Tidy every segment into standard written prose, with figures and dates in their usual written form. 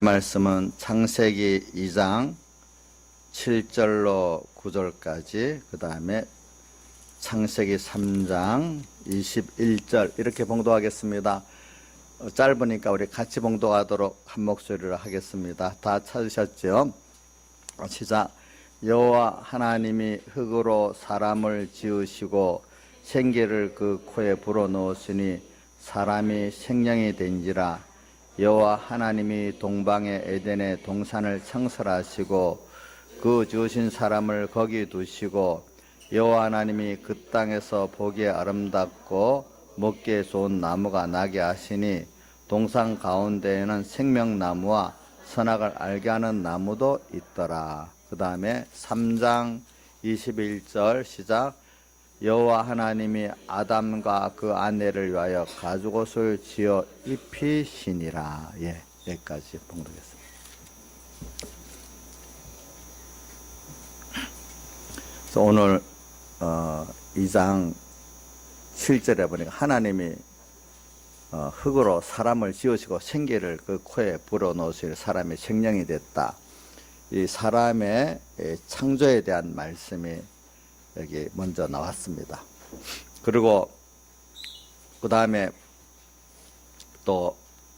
말씀은 창세기 2장 7절로 9절까지, 그 다음에 창세기 3장 21절 이렇게 봉독하겠습니다. 짧으니까 우리 같이 봉독하도록 한 목소리로 하겠습니다. 다 찾으셨죠? 시작. 여호와 하나님이 흙으로 사람을 지으시고 생기를 그 코에 불어넣으시니 사람이 생명이 된지라. 여호와 하나님이 동방의 에덴의 동산을 창설하시고 그 지으신 사람을 거기 두시고 여호와 하나님이 그 땅에서 보기에 아름답고 먹기에 좋은 나무가 나게 하시니 동산 가운데에는 생명나무와 선악을 알게 하는 나무도 있더라. 그 다음에 3장 21절 시작. 여호와 하나님이 아담과 그 아내를 위하여 가죽옷을 지어 입히시니라. 여기까지 봉독했습니다. 그래서 오늘 2장 7절에 보니까 하나님이 흙으로 사람을 지으시고 생기를 그 코에 불어넣으실 사람이 생명이 됐다. 이 사람의 창조에 대한 말씀이 여기 먼저 나왔습니다. 그리고 그 다음에 또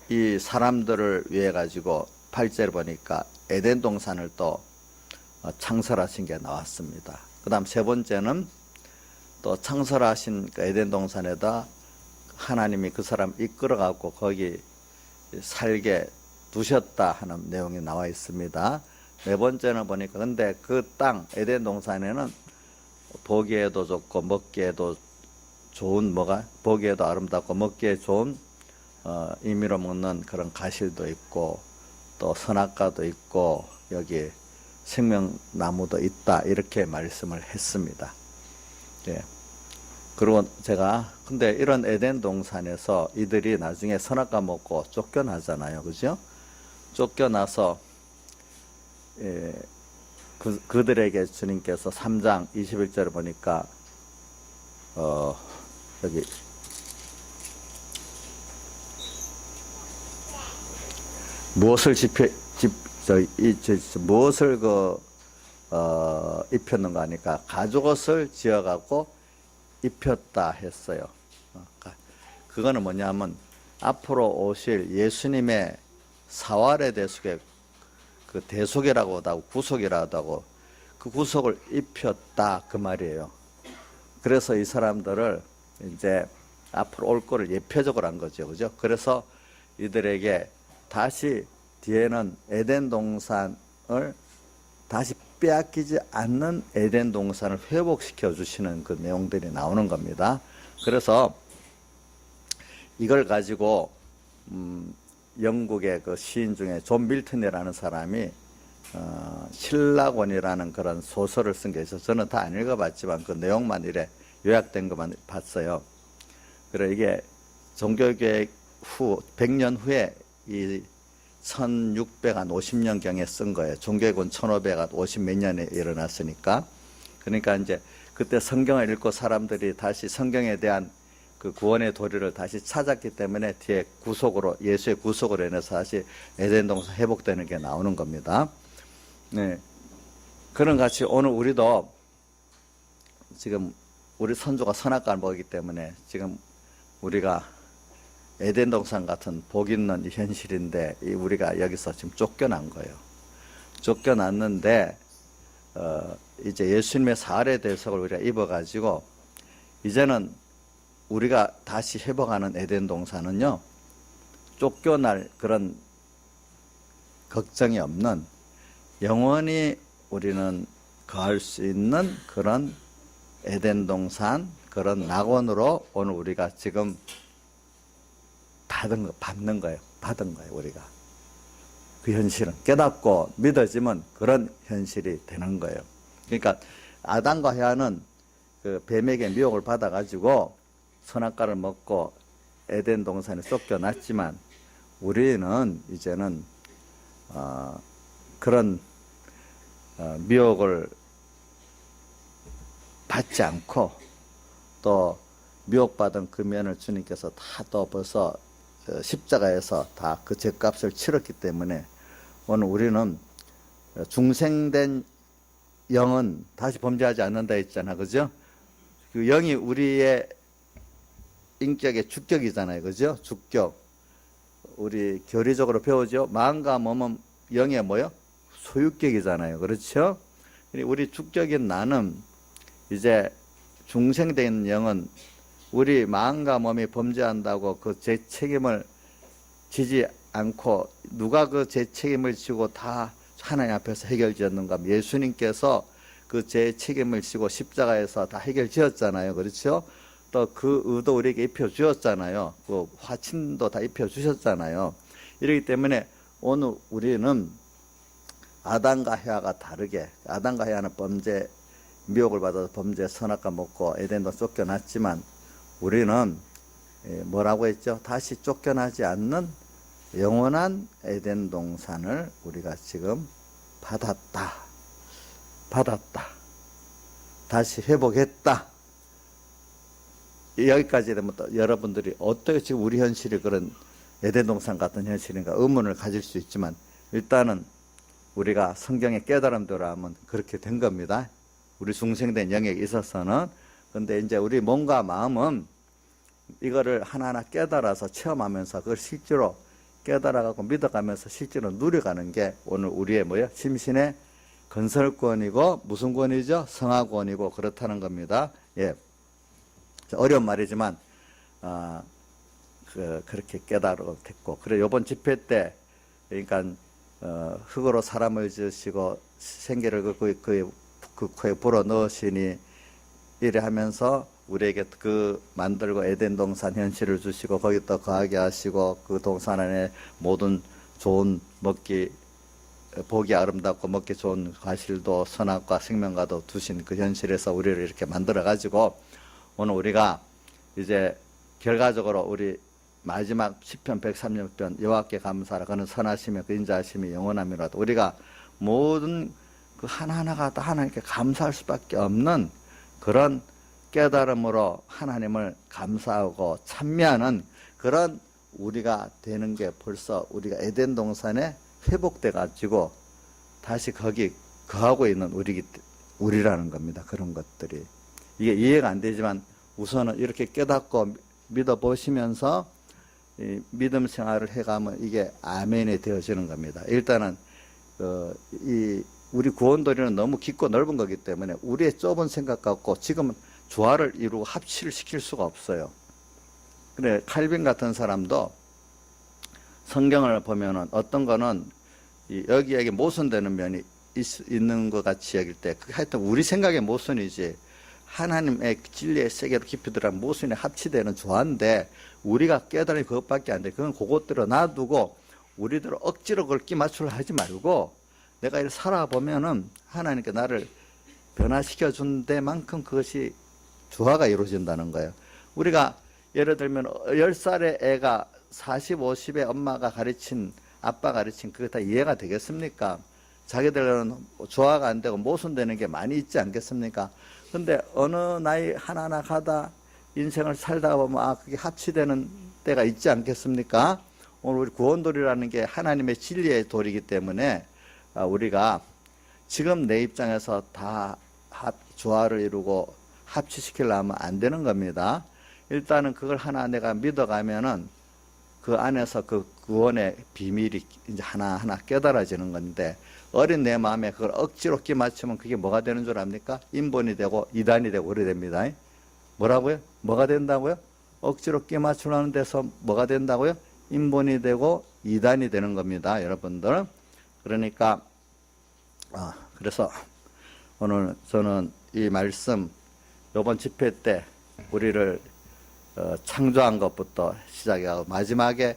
이 사람들을 위해 가지고 8절 보니까 에덴 동산을 또 창설하신 게 나왔습니다. 그 다음 세 번째는 또 창설하신 그 에덴 동산에다 하나님이 그 사람 이끌어가고 거기 살게 두셨다 하는 내용이 나와 있습니다. 네 번째는 보니까 근데 그 땅 에덴 동산에는 보기에도 좋고 먹기에도 좋은 보기에도 아름답고 먹기에 좋은 임의로 먹는 그런 가실도 있고 또 선악과도 있고 여기 생명나무도 있다 이렇게 말씀을 했습니다. 그리고 제가 근데 이런 에덴 동산에서 이들이 나중에 선악과 먹고 쫓겨나잖아요, 그죠? 쫓겨나서 그들에게 주님께서 3장 21절을 보니까 여기 무엇을 무엇을 입혔는가 하니까 가죽옷을 지어갖고 입혔다 했어요. 그거는 뭐냐면 앞으로 오실 예수님의 사활의 대속에 그 대속이라고도 하고 구속이라고도 하고 그 구속을 입혔다 그 말이에요. 그래서 이 사람들을 이제 앞으로 올 거를 예표적으로 한 거죠, 그죠? 그래서 이들에게 다시 뒤에는 에덴 동산을 다시 빼앗기지 않는 에덴 동산을 회복시켜 주시는 그 내용들이 나오는 겁니다. 그래서 이걸 가지고 영국의 그 시인 중에 존 밀턴이라는 사람이 신라곤이라는 그런 소설을 쓴 게 있어서 저는 다 안 읽어봤지만 그 내용만 이래 요약된 것만 봤어요. 그래 이게 종교개혁 후 100년 후에 이 1650년경에 쓴 거예요. 종교개혁은 1550 몇 년에 일어났으니까. 그러니까 이제 그때 성경을 읽고 사람들이 다시 성경에 대한 그 구원의 도리를 다시 찾았기 때문에 뒤에 구속으로 예수의 구속으로 인해서 다시 에덴 동산 회복되는 게 나오는 겁니다. 네. 그런 같이 오늘 우리도 지금 우리 선조가 선악과를 먹기 때문에 지금 우리가 에덴 동산 같은 복 있는 이 현실인데 우리가 여기서 지금 쫓겨난 거예요. 쫓겨났는데 이제 예수님의 사활의 대속을 우리가 입어가지고 이제는 우리가 다시 회복하는 에덴 동산은요, 쫓겨날 그런 걱정이 없는 영원히 우리는 거할 수 있는 그런 에덴 동산, 그런 낙원으로 오늘 우리가 지금 받는 거예요. 받은 거예요, 우리가. 그 현실은 깨닫고 믿어지면 그런 현실이 되는 거예요. 그러니까 아담과 하와는 그 뱀에게 미혹을 받아가지고 선악과를 먹고 에덴 동산에 쫓겨났지만 우리는 이제는 그런 미혹을 받지 않고 또 미혹받은 그 면을 주님께서 다 또 벌써 십자가에서 다 그 죄값을 치렀기 때문에 오늘 우리는 중생된 영은 다시 범죄하지 않는다 했잖아, 그죠? 그 영이 우리의 인격의 주격이잖아요, 그죠? 주격. 우리 교리적으로 배우죠. 마음과 몸은 영의 뭐요? 소유격이잖아요, 그렇죠? 우리 주격인 나는 이제 중생된 영은 우리 마음과 몸이 범죄한다고 그 제 책임을 지지 않고 누가 그 제 책임을 지고 다 하나님 앞에서 해결 지었는가? 예수님께서 그 제 책임을 지고 십자가에서 다 해결 지었잖아요, 그렇죠? 또 그 의도 우리에게 입혀 주었잖아요. 그 화친도 다 입혀 주셨잖아요. 이렇기 때문에 오늘 우리는 아담과 해와가 다르게, 아담과 해와는 범죄 미혹을 받아서 범죄 선악과 먹고 에덴도 쫓겨났지만 우리는 뭐라고 했죠? 다시 쫓겨나지 않는 영원한 에덴 동산을 우리가 지금 받았다. 다시 회복했다. 여기까지 되면 또 여러분들이 어떻게 지금 우리 현실이 그런 에덴 동산 같은 현실인가 의문을 가질 수 있지만 일단은 우리가 성경의 깨달음대로 하면 그렇게 된 겁니다. 우리 중생된 영역에 있어서는. 근데 이제 우리 몸과 마음은 이거를 하나하나 깨달아서 체험하면서 그걸 실제로 깨달아가고 믿어가면서 실제로 누려가는 게 오늘 우리의 뭐예요? 심신의 건설권이고 무슨 권이죠? 성화권이고 그렇다는 겁니다. 예. 어려운 말이지만 그렇게 깨달아도 됐고 그래 요번 집회 때 그러니까 흙으로 사람을 지으시고 생기를 그 코에 불어 넣으시니 이래 하면서 우리에게 그 만들고 에덴 동산 현실을 주시고 거기 또 거하게 하시고 그 동산 안에 모든 좋은 보기 아름답고 먹기 좋은 과실도 선악과 생명과도 두신 그 현실에서 우리를 이렇게 만들어 가지고 오늘 우리가 이제 결과적으로 우리 마지막 시편 136편 여호와께 감사하라 그는 선하시며 그 인자하심이 영원함이라도 우리가 모든 그 하나하나가 다 하나님께 감사할 수밖에 없는 그런 깨달음으로 하나님을 감사하고 찬미하는 그런 우리가 되는 게 벌써 우리가 에덴 동산에 회복돼 가지고 다시 거기 거하고 있는 우리라는 겁니다. 그런 것들이 이게 이해가 안 되지만 우선은 이렇게 깨닫고 믿어보시면서 믿음 생활을 해가면 이게 아멘이 되어지는 겁니다. 일단은 우리 구원도리는 너무 깊고 넓은 거기 때문에 우리의 좁은 생각 갖고 지금은 조화를 이루고 합치를 시킬 수가 없어요. 그래 칼빈 같은 사람도 성경을 보면은 어떤 거는 여기에 모순되는 면이 있는 것 같이 여길 때 하여튼 우리 생각의 모순이지 하나님의 진리의 세계로 깊이 들어간 모순에 합치되는 조화인데 우리가 깨달은 그것밖에 안 돼. 그건 그것대로 놔두고 우리대로 억지로 그걸 끼맞추려 하지 말고 내가 이렇게 살아보면은 하나님께 나를 변화시켜 준 데만큼 그것이 조화가 이루어진다는 거예요. 우리가 예를 들면 10살의 애가 40, 50의 엄마가 가르친 아빠 가르친 그게 다 이해가 되겠습니까? 자기들은 조화가 안 되고 모순되는 게 많이 있지 않겠습니까? 근데 어느 나이 하나하나 가다 인생을 살다가 보면 그게 합치되는 때가 있지 않겠습니까? 오늘 우리 구원도리라는 게 하나님의 진리의 도리이기 때문에 우리가 지금 내 입장에서 다 조화를 이루고 합치시키려면 안 되는 겁니다. 일단은 그걸 하나 내가 믿어가면은 그 안에서 그 구원의 비밀이 이제 하나하나 깨달아지는 건데 어린 내 마음에 그걸 억지로 끼맞추면 그게 뭐가 되는 줄 압니까? 인본이 되고 이단이 되고 그래 됩니다. 뭐라고요? 뭐가 된다고요? 억지로 끼맞추려는 데서 뭐가 된다고요? 인본이 되고 이단이 되는 겁니다. 여러분들. 그러니까 그래서 오늘 저는 이 말씀 이번 집회 때 우리를 창조한 것부터 시작하고 마지막에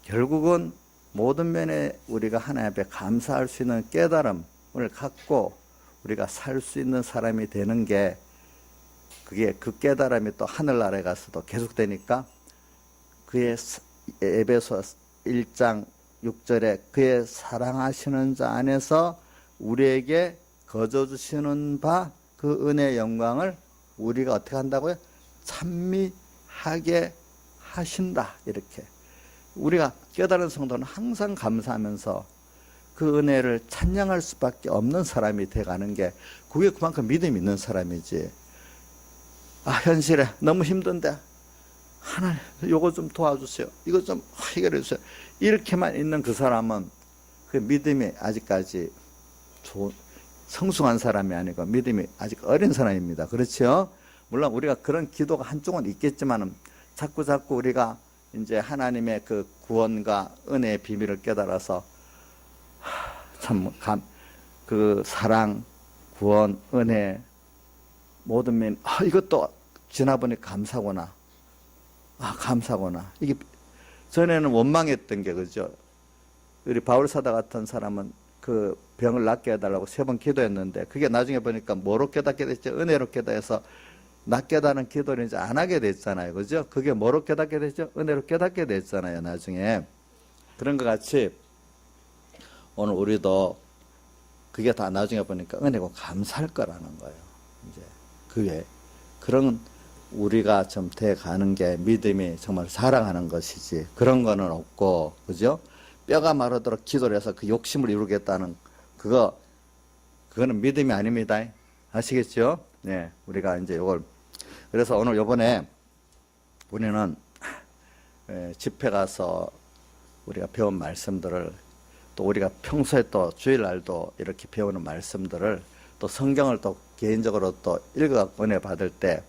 결국은 모든 면에 우리가 하나님 앞에 감사할 수 있는 깨달음을 갖고 우리가 살 수 있는 사람이 되는 게 그게 그 깨달음이 또 하늘나라에 가서도 계속되니까 그의 에베소 1장 6절에 그의 사랑하시는 자 안에서 우리에게 거저 주시는 바 그 은혜의 영광을 우리가 어떻게 한다고요? 찬미하게 하신다. 이렇게 우리가 깨달은 성도는 항상 감사하면서 그 은혜를 찬양할 수밖에 없는 사람이 돼가는 게 그게 그만큼 믿음이 있는 사람이지. 아, 현실에 너무 힘든데 하나님 요거 좀 도와주세요. 이거 좀 해결해 주세요. 이렇게만 있는 그 사람은 그 믿음이 아직까지 성숙한 사람이 아니고 믿음이 아직 어린 사람입니다. 그렇죠? 물론 우리가 그런 기도가 한쪽은 있겠지만은 자꾸 우리가 이제 하나님의 그 구원과 은혜의 비밀을 깨달아서 그 사랑, 구원, 은혜 모든 면 이것도 지나보니 감사구나. 감사구나. 이게 전에는 원망했던 게 그죠. 우리 바울 사도 같은 사람은 그 병을 낫게 해달라고 3번 기도했는데 그게 나중에 보니까 뭐로 깨닫게 됐죠? 은혜로 깨닫해서 낫게 해달라는 기도를 이제 안 하게 됐잖아요. 그죠? 그게 뭐로 깨닫게 됐죠? 은혜로 깨닫게 됐잖아요. 나중에. 그런 것 같이 오늘 우리도 그게 다 나중에 보니까 은혜고 감사할 거라는 거예요. 이제 그게 그런 우리가 좀 돼 가는 게 믿음이 정말 자랑하는 것이지. 그런 거는 없고, 그죠? 뼈가 마르도록 기도를 해서 그 욕심을 이루겠다는 그거는 믿음이 아닙니다. 아시겠죠? 네, 우리가 이제 이걸 그래서 오늘 요번에 우리는 집회 가서 우리가 배운 말씀들을 또 우리가 평소에 또 주일날도 이렇게 배우는 말씀들을 또 성경을 또 개인적으로 또 읽어갖고 은혜 받을 때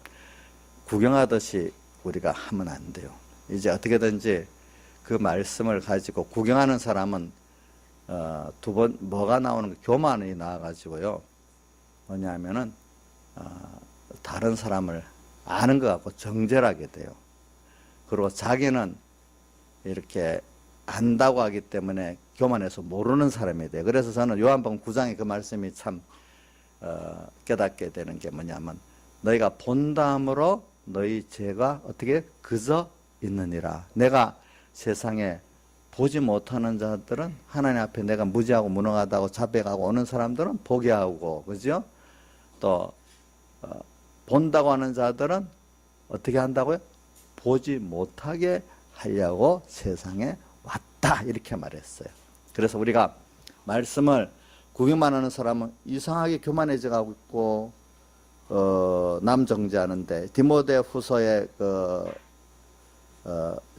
구경하듯이 우리가 하면 안 돼요. 이제 어떻게든지 그 말씀을 가지고 구경하는 사람은 뭐가 나오는 교만이 나와가지고요. 뭐냐면은 다른 사람을 아는 것 같고 정죄하게 돼요. 그리고 자기는 이렇게 안다고 하기 때문에 교만해서 모르는 사람이 돼요. 그래서 저는 요한복음 9장의 그 말씀이 참 깨닫게 되는 게 뭐냐면 너희가 본다함으로 너희 죄가 어떻게 그저 있느니라. 내가 세상에 보지 못하는 자들은 하나님 앞에 내가 무지하고 무능하다고 자백하고 오는 사람들은 보게 하고, 그죠? 또 본다고 하는 자들은 어떻게 한다고요? 보지 못하게 하려고 세상에 왔다, 이렇게 말했어요. 그래서 우리가 말씀을 구경만 하는 사람은 이상하게 교만해져 가고 있고 남정지하는데 디모데후서의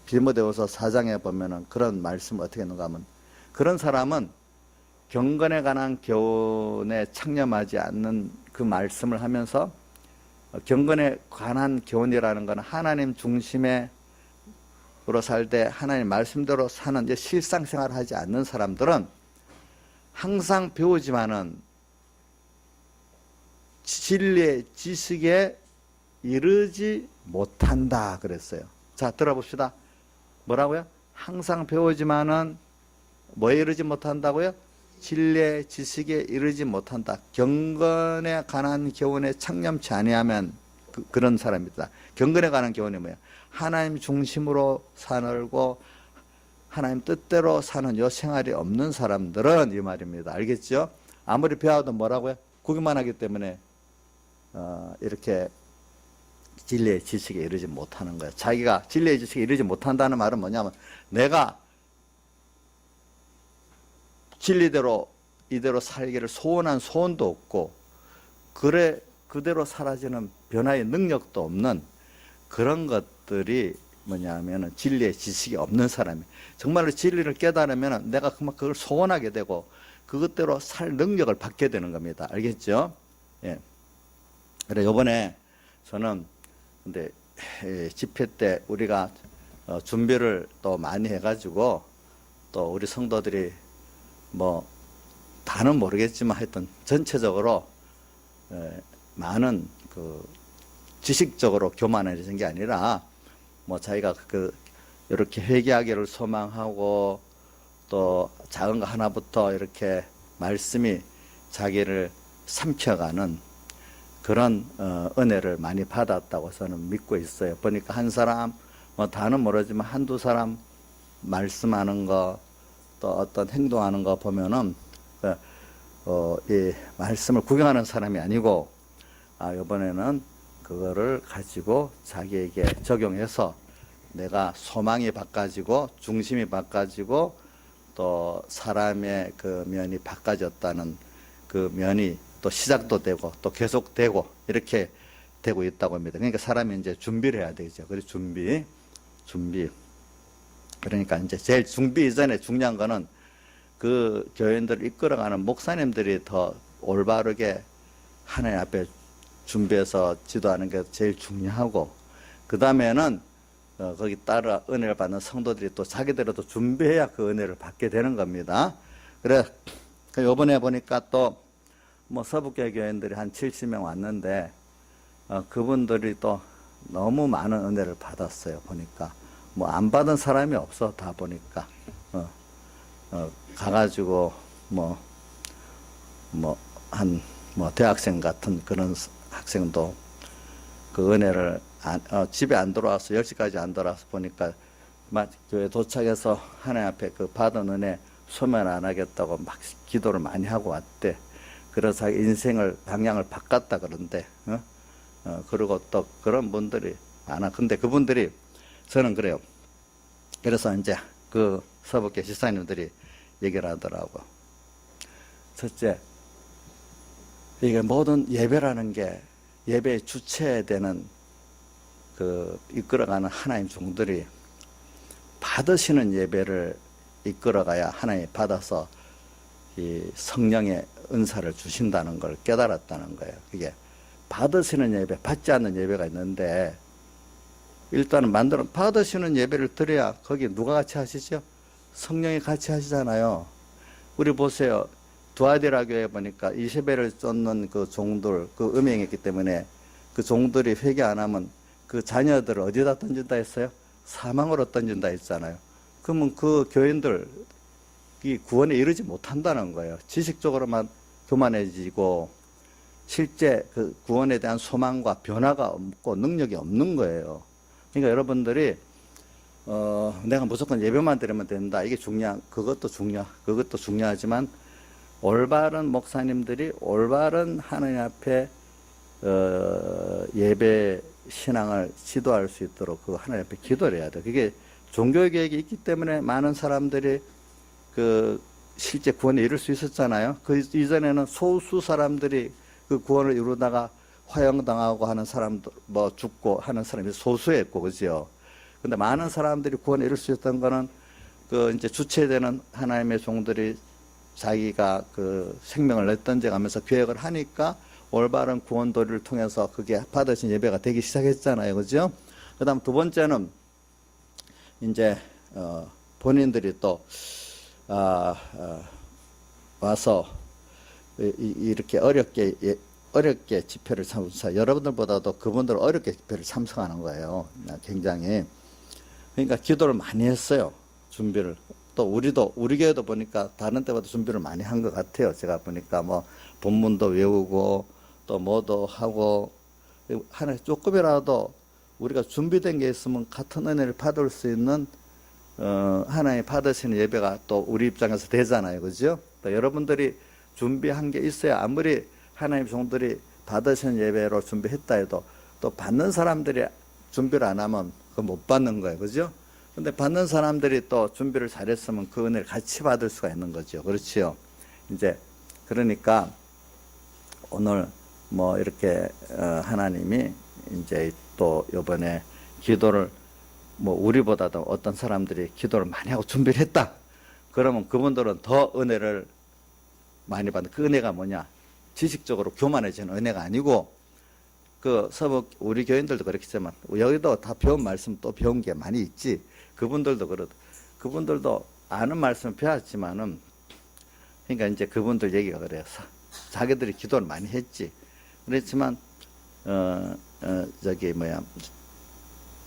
디모데후서 4장에 보면은 그런 말씀을 어떻게 했는가 하면 그런 사람은 경건에 관한 교훈에 창념하지 않는 그 말씀을 하면서 경건에 관한 교훈이라는 것은 하나님 중심으로 살 때 하나님 말씀대로 사는 이제 실상생활을 하지 않는 사람들은 항상 배우지만은 진리의 지식에 이르지 못한다 그랬어요. 자, 들어봅시다. 뭐라고요? 항상 배우지만은 뭐에 이르지 못한다고요? 진리의 지식에 이르지 못한다. 경건에 관한 교훈에 창념치 아니하면 그런 사람이다. 경건에 관한 교훈이 뭐야? 하나님 중심으로 살고 하나님 뜻대로 사는 요 생활이 없는 사람들은 이 말입니다. 알겠죠? 아무리 배워도 뭐라고요? 구경만 하기 때문에 이렇게 진리의 지식에 이르지 못하는 거예요. 자기가 진리의 지식에 이르지 못한다는 말은 뭐냐면 내가 진리대로 이대로 살기를 소원한 소원도 없고 그대로 사라지는 변화의 능력도 없는 그런 것들이 뭐냐면은 진리의 지식이 없는 사람이 정말로 진리를 깨달으면 내가 그걸 소원하게 되고 그것대로 살 능력을 받게 되는 겁니다. 알겠죠? 예. 그래 요번에 저는 근데 집회 때 우리가 준비를 또 많이 해가지고 또 우리 성도들이 뭐 다는 모르겠지만 하여튼 전체적으로 많은 그 지식적으로 교만해진 게 아니라 뭐 자기가 이렇게 회개하기를 소망하고 또 작은 거 하나부터 이렇게 말씀이 자기를 삼켜가는 그런 은혜를 많이 받았다고 저는 믿고 있어요. 보니까 한 사람 뭐 다는 모르지만 한두 사람 말씀하는 거 또 어떤 행동하는 거 보면은 이 말씀을 구경하는 사람이 아니고 이번에는 그거를 가지고 자기에게 적용해서 내가 소망이 바꿔지고 중심이 바꿔지고 또 사람의 그 면이 바꿔졌다는 그 면이 또 시작도 되고 또 계속되고 이렇게 되고 있다고 합니다. 그러니까 사람이 이제 준비를 해야 되죠. 그래서 준비. 그러니까 이제 제일 준비 이전에 중요한 거는 그 교인들을 이끌어가는 목사님들이 더 올바르게 하나님 앞에 준비해서 지도하는 게 제일 중요하고, 그 다음에는 거기 따라 은혜를 받는 성도들이 또 자기들도 준비해야 그 은혜를 받게 되는 겁니다. 그래, 요번에 보니까 또 뭐 서북교 교인들이 한 70명 왔는데, 그분들이 또 너무 많은 은혜를 받았어요. 보니까 뭐 안 받은 사람이 없어. 다 보니까 가가지고 대학생 같은 그런 학생도 그 은혜를 집에 안 들어와서 10시까지 안 들어와서 보니까 교회 도착해서 하나님 앞에 그 받은 은혜 소멸 안 하겠다고 막 기도를 많이 하고 왔대. 그래서 인생을 방향을 바꿨다 그런데 그리고 또 그런 분들이 많아. 근데 그분들이 저는 그래요. 그래서 이제 그 서북교 지사님들이 얘기를 하더라고. 첫째, 이게 모든 예배라는 게 예배의 주체되는 그 이끌어가는 하나님 종들이 받으시는 예배를 이끌어가야 하나님이 받아서 이 성령의 은사를 주신다는 걸 깨달았다는 거예요. 그게 받으시는 예배, 받지 않는 예배가 있는데, 일단은 받으시는 예배를 드려야 거기 누가 같이 하시죠? 성령이 같이 하시잖아요. 우리 보세요. 두아디라 교회 보니까 이세벨을 쫓는 그 종들, 그 음행했기 때문에 그 종들이 회개 안 하면 그 자녀들을 어디다 던진다 했어요? 사망으로 던진다 했잖아요. 그러면 그 교인들 이 구원에 이르지 못한다는 거예요. 지식적으로만 교만해지고 실제 그 구원에 대한 소망과 변화가 없고 능력이 없는 거예요. 그러니까 여러분들이 내가 무조건 예배만 드리면 된다. 이게 그것도 중요하지만 올바른 목사님들이 올바른 하나님 앞에 예배 신앙을 지도할 수 있도록 그 하나님 앞에 기도를 해야 돼. 그게 종교 계획이 있기 때문에 많은 사람들이 그 실제 구원에 이룰 수 있었잖아요. 그 이전에는 소수 사람들이 그 구원을 이루다가 화형당하고 하는 사람들, 죽고 하는 사람이 소수였고, 그죠? 근데 많은 사람들이 구원에 이룰 수 있었던 거는 그 이제 주체되는 하나님의 종들이 자기가 그 생명을 내던져가면서 계획을 하니까 올바른 구원 도리를 통해서 그게 받으신 예배가 되기 시작했잖아요. 그죠? 그 다음 두 번째는 이제, 본인들이 또, 와서 이렇게 어렵게 집회를 참석하, 여러분들보다도 그분들 어렵게 집회를 참석하는 거예요. 굉장히. 그러니까 기도를 많이 했어요. 준비를. 또 우리 교회도 보니까 다른 때보다 준비를 많이 한 것 같아요. 제가 보니까 본문도 외우고 또 뭐도 하고 하나 조금이라도 우리가 준비된 게 있으면 같은 은혜를 받을 수 있는 하나님 받으시는 예배가 또 우리 입장에서 되잖아요. 그죠? 또 여러분들이 준비한 게 있어야 아무리 하나님 종들이 받으시는 예배로 준비했다 해도 또 받는 사람들이 준비를 안 하면 그거 못 받는 거예요. 그죠? 근데 받는 사람들이 또 준비를 잘했으면 그 은혜를 같이 받을 수가 있는 거죠. 그렇지요? 이제, 그러니까 오늘 이렇게 하나님이 이제 또 요번에 기도를 우리보다도 어떤 사람들이 기도를 많이 하고 준비를 했다. 그러면 그분들은 더 은혜를 많이 받는, 그 은혜가 뭐냐? 지식적으로 교만해지는 은혜가 아니고, 우리 교인들도 그렇겠지만, 여기도 다 배운 말씀 또 배운 게 많이 있지. 그분들도 아는 말씀을 배웠지만은, 그러니까 이제 그분들 얘기가 그래요. 자기들이 기도를 많이 했지. 그렇지만,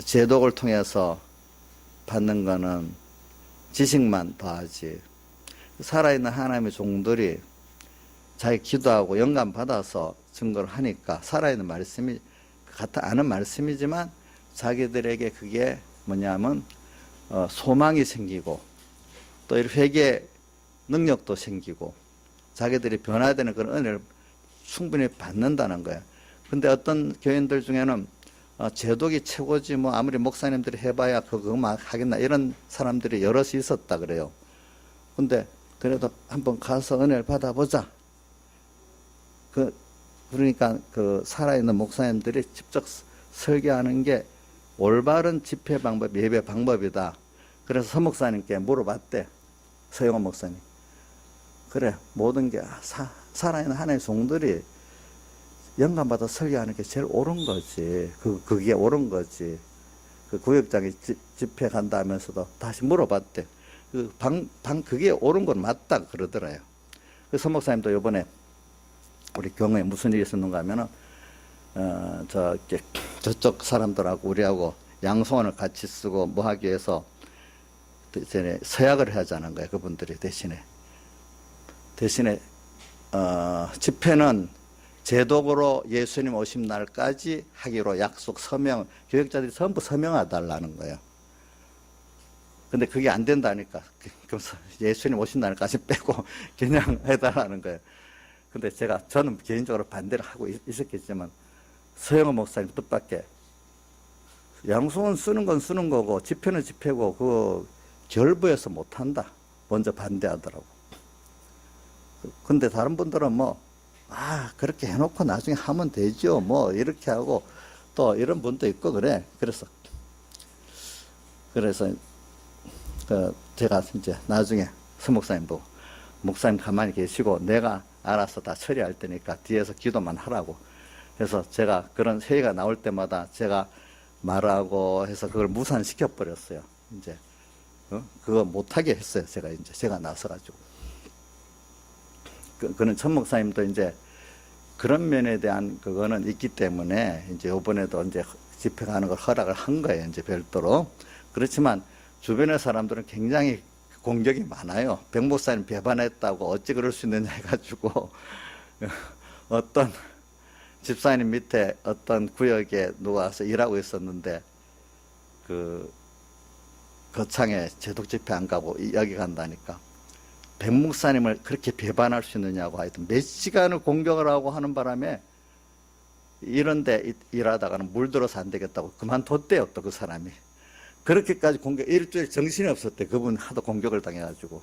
제독을 통해서 받는 거는 지식만 더하지. 살아있는 하나님의 종들이 자기 기도하고 영감 받아서 증거를 하니까 살아있는 말씀이 아는 말씀이지만 자기들에게 그게 뭐냐면 소망이 생기고 또 회개 능력도 생기고 자기들이 변화되는 그런 은혜를 충분히 받는다는 거예요. 근데 어떤 교인들 중에는 제독이 최고지 아무리 목사님들이 해봐야 그거 막 하겠나 이런 사람들이 여럿이 있었다 그래요. 근데 그래도 한번 가서 은혜를 받아보자. 그러니까 그 살아있는 목사님들이 직접 설교하는 게 올바른 집회 방법, 예배 방법이다. 그래서 서 목사님께 물어봤대. 서영원 목사님. 그래, 모든 게 살아있는 하나님의 종들이 영감받아 설교하는 게 제일 옳은 거지. 그게 옳은 거지. 그 구역장에 집회 간다 하면서도 다시 물어봤대. 그게 옳은 건 맞다 그러더라요. 그 서 목사님도 요번에 우리 경우에 무슨 일이 있었는가 하면은, 저쪽 사람들하고 우리하고 양손을 같이 쓰고 뭐 하기 위해서 대신에 서약을 하자는 거예요. 그분들이 대신에, 집회는 제독으로 예수님 오심 날까지 하기로 약속 서명, 교역자들이 전부 서명해달라는 거예요. 근데 그게 안 된다니까. 그래서 예수님 오신 날까지 빼고 그냥 해달라는 거예요. 근데 저는 개인적으로 반대를 하고 있었겠지만, 서영호 목사님 뜻밖의 양손은 쓰는 건 쓰는 거고, 집회는 집회고, 그 결부해서 못한다. 먼저 반대하더라고. 근데 다른 분들은 그렇게 해놓고 나중에 하면 되죠. 이렇게 하고, 또 이런 분도 있고, 그래. 그래서, 제가 이제 나중에 서 목사님 보고, 목사님 가만히 계시고, 내가 알아서 다 처리할 테니까 뒤에서 기도만 하라고. 그래서 제가 그런 회의가 나올 때마다 제가 말하고 해서 그걸 무산시켜 버렸어요. 이제, 그거 못하게 했어요. 제가 나서가지고. 그는 천 목사님도 이제 그런 면에 대한 그거는 있기 때문에 이제 요번에도 이제 집회 가는 걸 허락을 한 거예요. 이제 별도로. 그렇지만 주변의 사람들은 굉장히 공격이 많아요. 백 목사님 배반했다고 어찌 그럴 수 있느냐 해가지고 어떤 집사님 밑에 어떤 구역에 누가 와서 일하고 있었는데 그 거창에 제독 집회 안 가고 여기 간다니까 백 목사님을 그렇게 배반할 수 있느냐고 하여튼 몇 시간을 공격을 하고 하는 바람에 이런데 일하다가는 물들어서 안 되겠다고 그만뒀대요. 또 그 사람이 그렇게까지 일주일 정신이 없었대. 그분 하도 공격을 당해가지고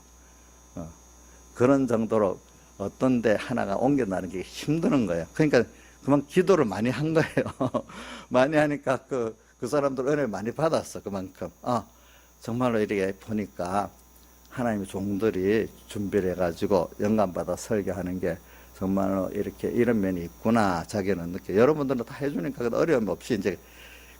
그런 정도로 어떤 데 하나가 옮겨나는 게 힘드는 거예요. 그러니까 그만 기도를 많이 한 거예요. 많이 하니까 그 사람들 은혜를 많이 받았어. 그만큼 정말로 이렇게 보니까 하나님의 종들이 준비를 해가지고 영감받아 설교하는 게 정말로 이렇게 이런 면이 있구나 자기는 느껴. 여러분들은 다 해주니까 어려움 없이 이제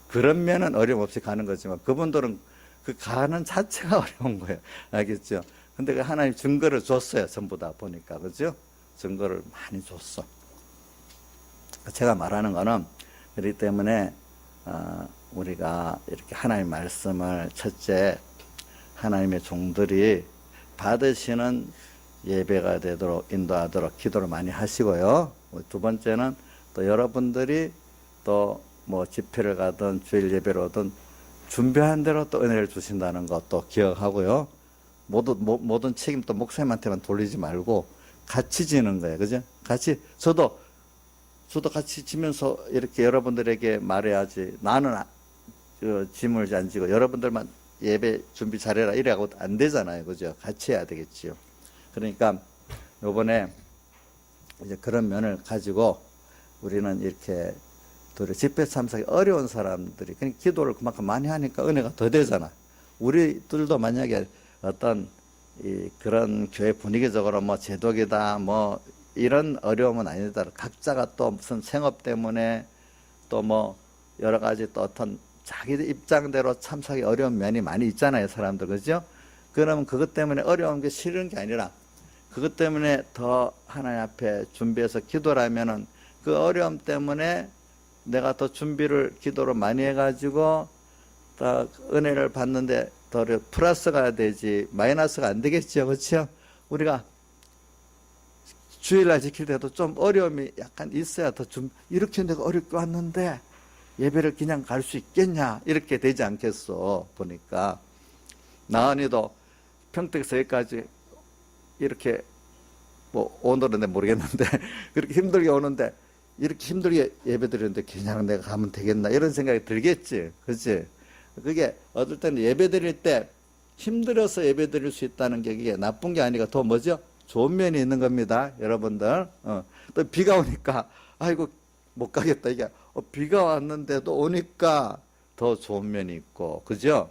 그런 면은 어려움 없이 가는 거지만 그분들은 그 가는 자체가 어려운 거예요. 알겠죠? 근데 그 하나님 증거를 줬어요. 전부 다 보니까. 그죠? 증거를 많이 줬어. 제가 말하는 거는 그렇기 때문에 우리가 이렇게 하나님의 말씀을 첫째 하나님의 종들이 받으시는 예배가 되도록 인도하도록 기도를 많이 하시고요. 두 번째는 또 여러분들이 또 뭐 집회를 가든 주일 예배를 오든 준비한 대로 또 은혜를 주신다는 것도 기억하고요. 모든 책임 또 목사님한테만 돌리지 말고 같이 지는 거예요. 그죠? 저도 같이 지면서 이렇게 여러분들에게 말해야지. 나는 짐을 안 지고 여러분들만 예배 준비 잘해라 이래하고 안 되잖아요. 그죠? 같이 해야 되겠지요. 그러니까 요번에 이제 그런 면을 가지고 우리는 이렇게 집회 참석이 어려운 사람들이 그러니까 기도를 그만큼 많이 하니까 은혜가 더 되잖아. 우리들도 만약에 어떤 그런 교회 분위기적으로 뭐 제독이다 뭐 이런 어려움은 아니다. 각자가 또 무슨 생업 때문에 또 뭐 여러 가지 또 어떤 자기들 입장대로 참석이 어려운 면이 많이 있잖아요, 사람들. 그죠? 그러면 그것 때문에 어려운 게 싫은 게 아니라 그것 때문에 더 하나님 앞에 준비해서 기도라면은 그 어려움 때문에 내가 더 준비를 기도로 많이 해가지고 더 은혜를 받는데 더 플러스가 되지 마이너스가 안 되겠죠. 그렇죠? 우리가 주일날 지킬 때도 좀 어려움이 약간 있어야 더 좀 이렇게 내가 어렵게 왔는데 예배를 그냥 갈 수 있겠냐 이렇게 되지 않겠어. 보니까 나은이도 평택에서 여기까지 이렇게 뭐 오늘은 모르겠는데 그렇게 힘들게 오는데 이렇게 힘들게 예배 드리는데 그냥 내가 가면 되겠나 이런 생각이 들겠지. 그렇지? 그게 어떨 때는 예배 드릴 때 힘들어서 예배 드릴 수 있다는 게 이게 나쁜 게 아니라 더 뭐죠? 좋은 면이 있는 겁니다. 여러분들. 또 비가 오니까 아이고 못 가겠다. 이게 비가 왔는데도 오니까 더 좋은 면이 있고, 그죠?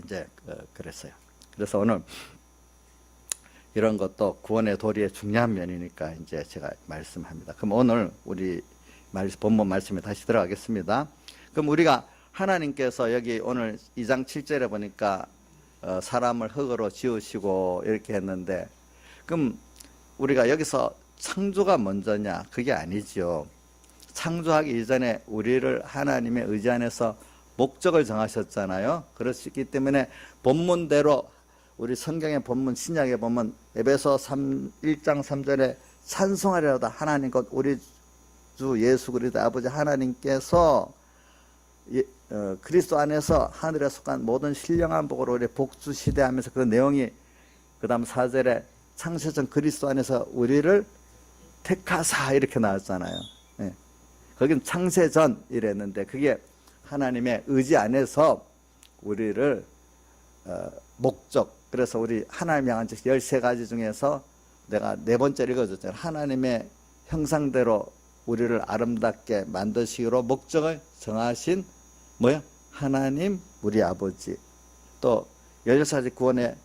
이제 그랬어요. 그래서 오늘 이런 것도 구원의 도리의 중요한 면이니까 이제 제가 말씀합니다. 그럼 오늘 우리 본문 말씀에 다시 들어가겠습니다. 그럼 우리가 하나님께서 여기 오늘 2장 7절에 보니까 사람을 흙으로 지으시고 이렇게 했는데, 그럼 우리가 여기서 창조가 먼저냐? 그게 아니죠. 창조하기 이전에 우리를 하나님의 의지 안에서 목적을 정하셨잖아요. 그렇기 때문에 본문대로 우리 성경의 본문 신약에 보면 에베소 1장 3절에 찬송하리로다 하나님 곧 우리 주 예수 그리스도 아버지 하나님께서 그리스도 안에서 하늘에 속한 모든 신령한 복으로 우리 복주시대하면서 그 내용이 그 다음 4절에 창세전 그리스도 안에서 우리를 택하사 이렇게 나왔잖아요. 예. 거긴 창세전 이랬는데 그게 하나님의 의지 안에서 우리를 목적, 그래서 우리 하나님 향한 13가지 중에서 내가 4번째 읽어줬잖아요. 하나님의 형상대로 우리를 아름답게 만드시기로 목적을 정하신 뭐야? 하나님 우리 아버지. 또 16가지 구원의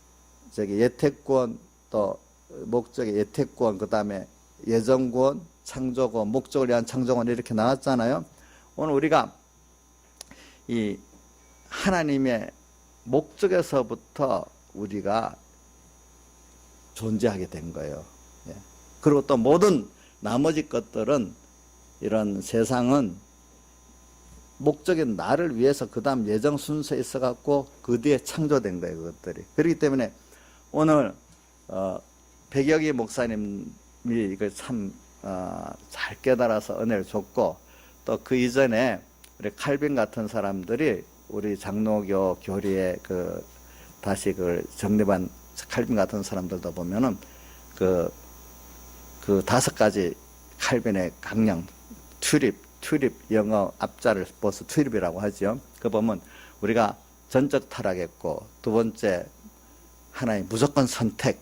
예택구원, 또 목적의 예택구원, 그 다음에 예정구원, 창조구원, 목적을 위한 창조구원 이렇게 나왔잖아요. 오늘 우리가 이 하나님의 목적에서부터 우리가 존재하게 된 거예요. 예. 그리고 또 모든 나머지 것들은 이런 세상은 목적인 나를 위해서 그 다음 예정 순서에 있어 갖고 그 뒤에 창조된 거예요. 그것들이. 그렇기 때문에 오늘 백여기 목사님이 이걸 참 잘 깨달아서 은혜를 줬고, 또 그 이전에 우리 칼빈 같은 사람들이 우리 장로교 교리에 다시 그걸 정립한 칼빈 같은 사람들도 보면은 그 5가지 칼빈의 강령, 튜립 영어 앞자를 써서 튜립이라고 하죠. 그 보면 우리가 전적 타락했고, 두 번째 하나님 무조건 선택,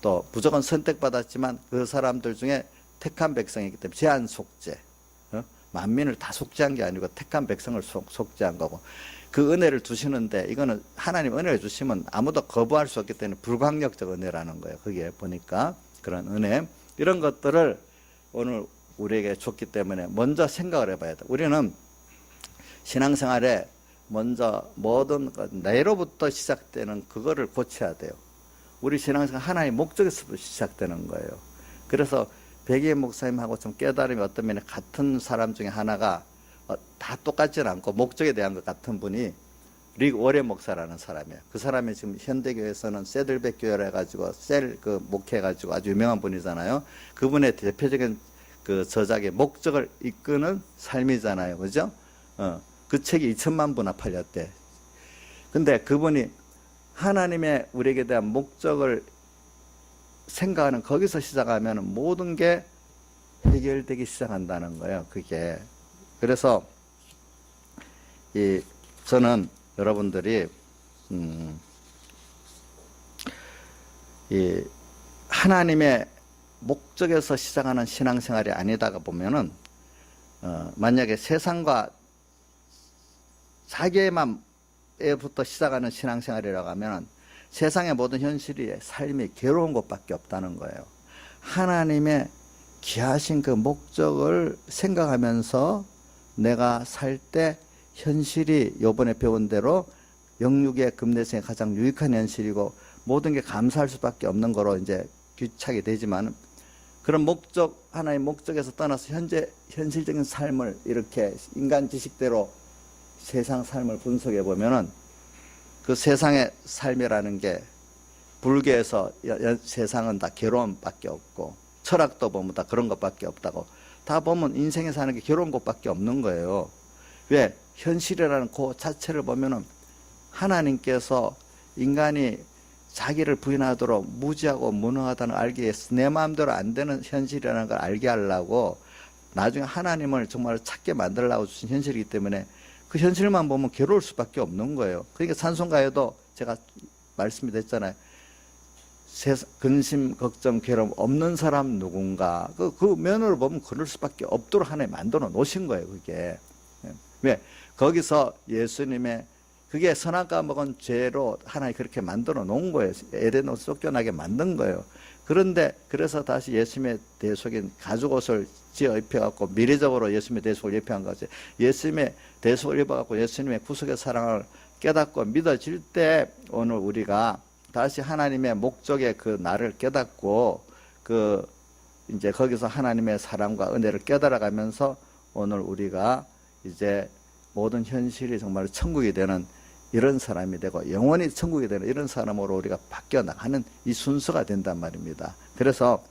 또 무조건 선택받았지만 그 사람들 중에 택한 백성이기 때문에 제한 속죄, 만민을 다 속죄한 게 아니고 택한 백성을 속죄한 거고, 그 은혜를 주시는데 이거는 하나님 은혜를 주시면 아무도 거부할 수 없기 때문에 불강력적 은혜라는 거예요. 그게 보니까 그런 은혜, 이런 것들을 오늘 우리에게 줬기 때문에 먼저 생각을 해봐야 돼. 우리는 신앙생활에 먼저 모든 내로부터 시작되는 그거를 고쳐야 돼요. 우리 신앙생활 하나의 목적에서부터 시작되는 거예요. 그래서 백예 목사님하고 좀 깨달음이 어떤 면에 같은 사람 중에 하나가 다 똑같지는 않고 목적에 대한 것 같은 분이 릭 워렌 목사라는 사람이에요. 그 사람이 지금 현대교회에서는 세들백 교회라 해가지고 목회해가지고 아주 유명한 분이잖아요. 그분의 대표적인 그 저작의 목적을 이끄는 삶이잖아요. 그죠? 그 책이 2천만 부나 팔렸대. 근데 그분이 하나님의 우리에게 대한 목적을 생각하는 거기서 시작하면 모든 게 해결되기 시작한다는 거예요. 그게. 그래서 저는 여러분들이 이 하나님의 목적에서 시작하는 신앙생활이 아니다가 보면은 만약에 세상과 자기에부터 시작하는 신앙생활이라고 하면 세상의 모든 현실이 삶이 괴로운 것밖에 없다는 거예요. 하나님의 귀하신 그 목적을 생각하면서 내가 살 때 현실이 요번에 배운 대로 영육의 금내생에 가장 유익한 현실이고 모든 게 감사할 수밖에 없는 거로 이제 귀착이 되지만, 그런 목적, 하나의 목적에서 떠나서 현실적인 삶을 이렇게 인간 지식대로 세상 삶을 분석해 보면은 그 세상의 삶이라는 게 불교에서 세상은 다 괴로움밖에 없고, 철학도 보면 다 그런 것밖에 없다고, 다 보면 인생에 사는 게 괴로운 것밖에 없는 거예요. 왜? 현실이라는 그 자체를 보면은 하나님께서 인간이 자기를 부인하도록 무지하고 무능하다는 걸 알기 위해서 내 마음대로 안 되는 현실이라는 걸 알게 하려고 나중에 하나님을 정말 찾게 만들려고 주신 현실이기 때문에 그 현실만 보면 괴로울 수밖에 없는 거예요. 그러니까 찬송가에도 제가 말씀이 됐잖아요. 근심, 걱정, 괴로움 없는 사람 누군가. 그 면으로 보면 그럴 수밖에 없도록 하나님 만들어 놓으신 거예요, 그게. 왜? 거기서 예수님의 그게 선악과 먹은 죄로 하나님 그렇게 만들어 놓은 거예요. 에덴으로 쫓겨나게 만든 거예요. 그런데 그래서 다시 예수님의 대속인 가죽옷을 지어 입혀갖고 미래적으로 예수님의 대속을 입혀한 거지. 예수님의 대속을 입어갖고 예수님의 구속의 사랑을 깨닫고 믿어질 때 오늘 우리가 다시 하나님의 목적의 그 나를 깨닫고 이제 거기서 하나님의 사랑과 은혜를 깨달아가면서 오늘 우리가 이제 모든 현실이 정말 천국이 되는 이런 사람이 되고 영원히 천국이 되는 이런 사람으로 우리가 바뀌어 나가는 이 순서가 된단 말입니다. 그래서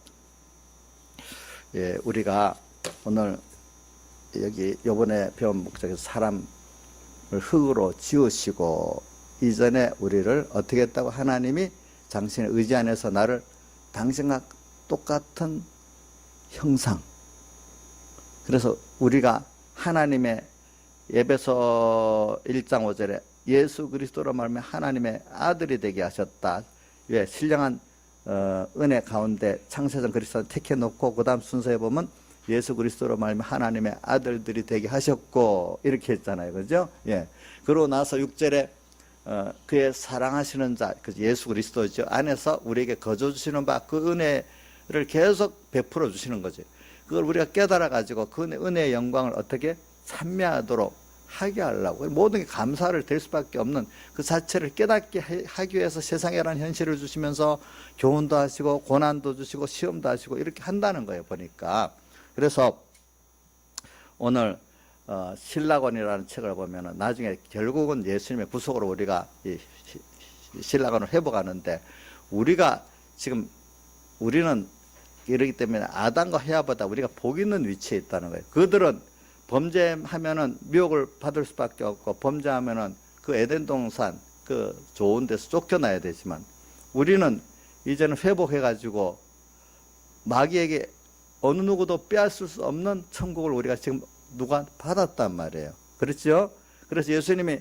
우리가 오늘 여기 이번에 배운 목적에서 사람을 흙으로 지으시고 이전에 우리를 어떻게 했다고 하나님이 당신의 의지 안에서 나를 당신과 똑같은 형상. 그래서 우리가 하나님의 에베소 1장 5절에 예수 그리스도로 말하면 하나님의 아들이 되게 하셨다. 왜? 신령한 은혜 가운데 창세전 그리스도를 택해 놓고 그 다음 순서에 보면 예수 그리스도로 말하면 하나님의 아들들이 되게 하셨고 이렇게 했잖아요. 그죠? 예. 그러고 나서 6절에 그의 사랑하시는 자, 그 예수 그리스도죠. 안에서 우리에게 거저 주시는 바 그 은혜를 계속 베풀어 주시는 거죠. 그걸 우리가 깨달아 가지고 그 은혜의 영광을 어떻게 찬미하도록 하게 하려고 모든 게 감사를 될 수밖에 없는 그 자체를 깨닫게 하기 위해서 세상이라는 현실을 주시면서 교훈도 하시고 고난도 주시고 시험도 하시고 이렇게 한다는 거예요. 보니까. 그래서 오늘 신라곤이라는 책을 보면은 나중에 결국은 예수님의 구속으로 우리가 이 신라곤을 회복하는데 우리가 지금 우리는 이러기 때문에 아담과 헤아보다 우리가 복 있는 위치에 있다는 거예요. 그들은 범죄하면은 미혹을 받을 수밖에 없고 범죄하면은 그 에덴 동산 그 좋은 데서 쫓겨나야 되지만 우리는 이제는 회복해 가지고 마귀에게 어느 누구도 빼앗을 수 없는 천국을 우리가 지금 누가 받았단 말이에요. 그렇죠? 그래서 예수님이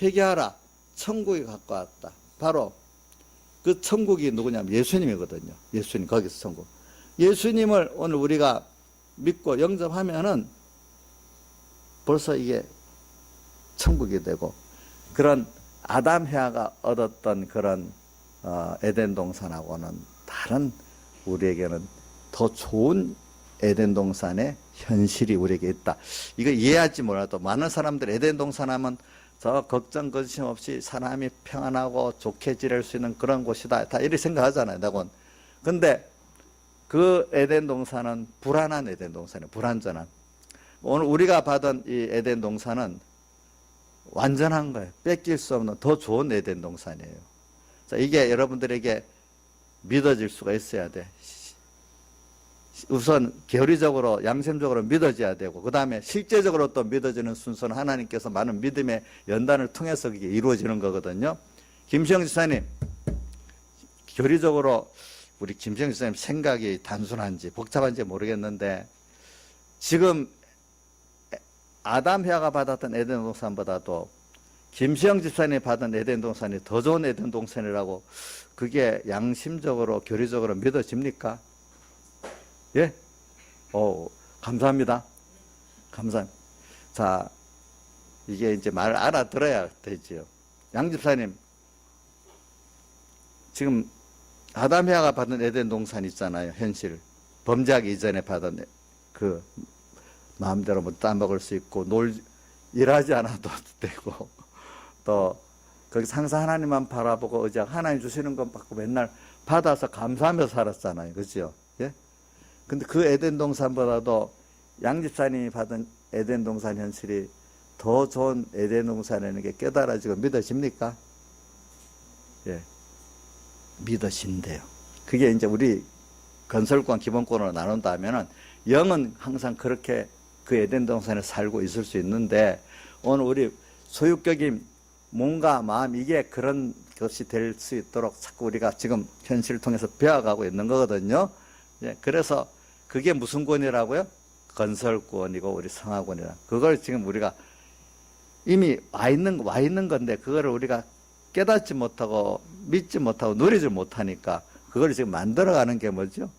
회개하라. 천국이 가까웠다. 바로 그 천국이 누구냐면 예수님이거든요. 예수님 거기서 천국. 예수님을 오늘 우리가 믿고 영접하면은 벌써 이게 천국이 되고 그런 아담 헤아가 얻었던 그런 에덴 동산하고는 다른 우리에게는 더 좋은 에덴 동산의 현실이 우리에게 있다. 이거 이해하지 몰라도 많은 사람들 에덴 동산하면 저 걱정 근심 없이 사람이 평안하고 좋게 지낼 수 있는 그런 곳이다. 다 이렇게 생각하잖아요. 나곤. 근데 그 에덴 동산은 불안한 에덴 동산이에요. 불안전한. 오늘 우리가 받은 이 에덴 동산은 완전한 거예요. 뺏길 수 없는 더 좋은 에덴 동산이에요. 자, 이게 여러분들에게 믿어질 수가 있어야 돼. 우선 교리적으로 양심적으로 믿어져야 되고 그 다음에 실제적으로 또 믿어지는 순서는 하나님께서 많은 믿음의 연단을 통해서 그게 이루어지는 거거든요. 김시영 지사님, 교리적으로 우리 김시영 지사님 생각이 단순한지 복잡한지 모르겠는데 지금 아담 헤아가 받았던 에덴 동산보다도 김시영 집사님이 받은 에덴 동산이 더 좋은 에덴 동산이라고 그게 양심적으로 교리적으로 믿어집니까? 예? 감사합니다. 감사합니다. 자, 이게 이제 말을 알아들어야 되지요. 양 집사님, 지금 아담 헤아가 받은 에덴 동산 있잖아요. 현실. 범죄하기 이전에 받은 그 마음대로 뭐 따먹을 수 있고 일하지 않아도 되고 또 거기서 항상 하나님만 바라보고 의지하고 하나님 주시는 것 받고 맨날 받아서 감사하며 살았잖아요. 그죠? 예? 근데 그 에덴 동산보다도 양 집사님이 받은 에덴 동산 현실이 더 좋은 에덴 동산이라는 게 깨달아지고 믿어집니까? 예. 믿어진대요. 그게 이제 우리 건설권 기본권으로 나눈다면은 영은 항상 그렇게 그 에덴 동산에 살고 있을 수 있는데 오늘 우리 소유격인 몸과 마음 이게 그런 것이 될 수 있도록 자꾸 우리가 지금 현실을 통해서 배워가고 있는 거거든요. 예, 그래서 그게 무슨 권이라고요? 건설권이고 우리 성화권이라. 그걸 지금 우리가 이미 와 있는 건데 그거를 우리가 깨닫지 못하고 믿지 못하고 누리지 못하니까 그걸 지금 만들어가는 게 뭐죠?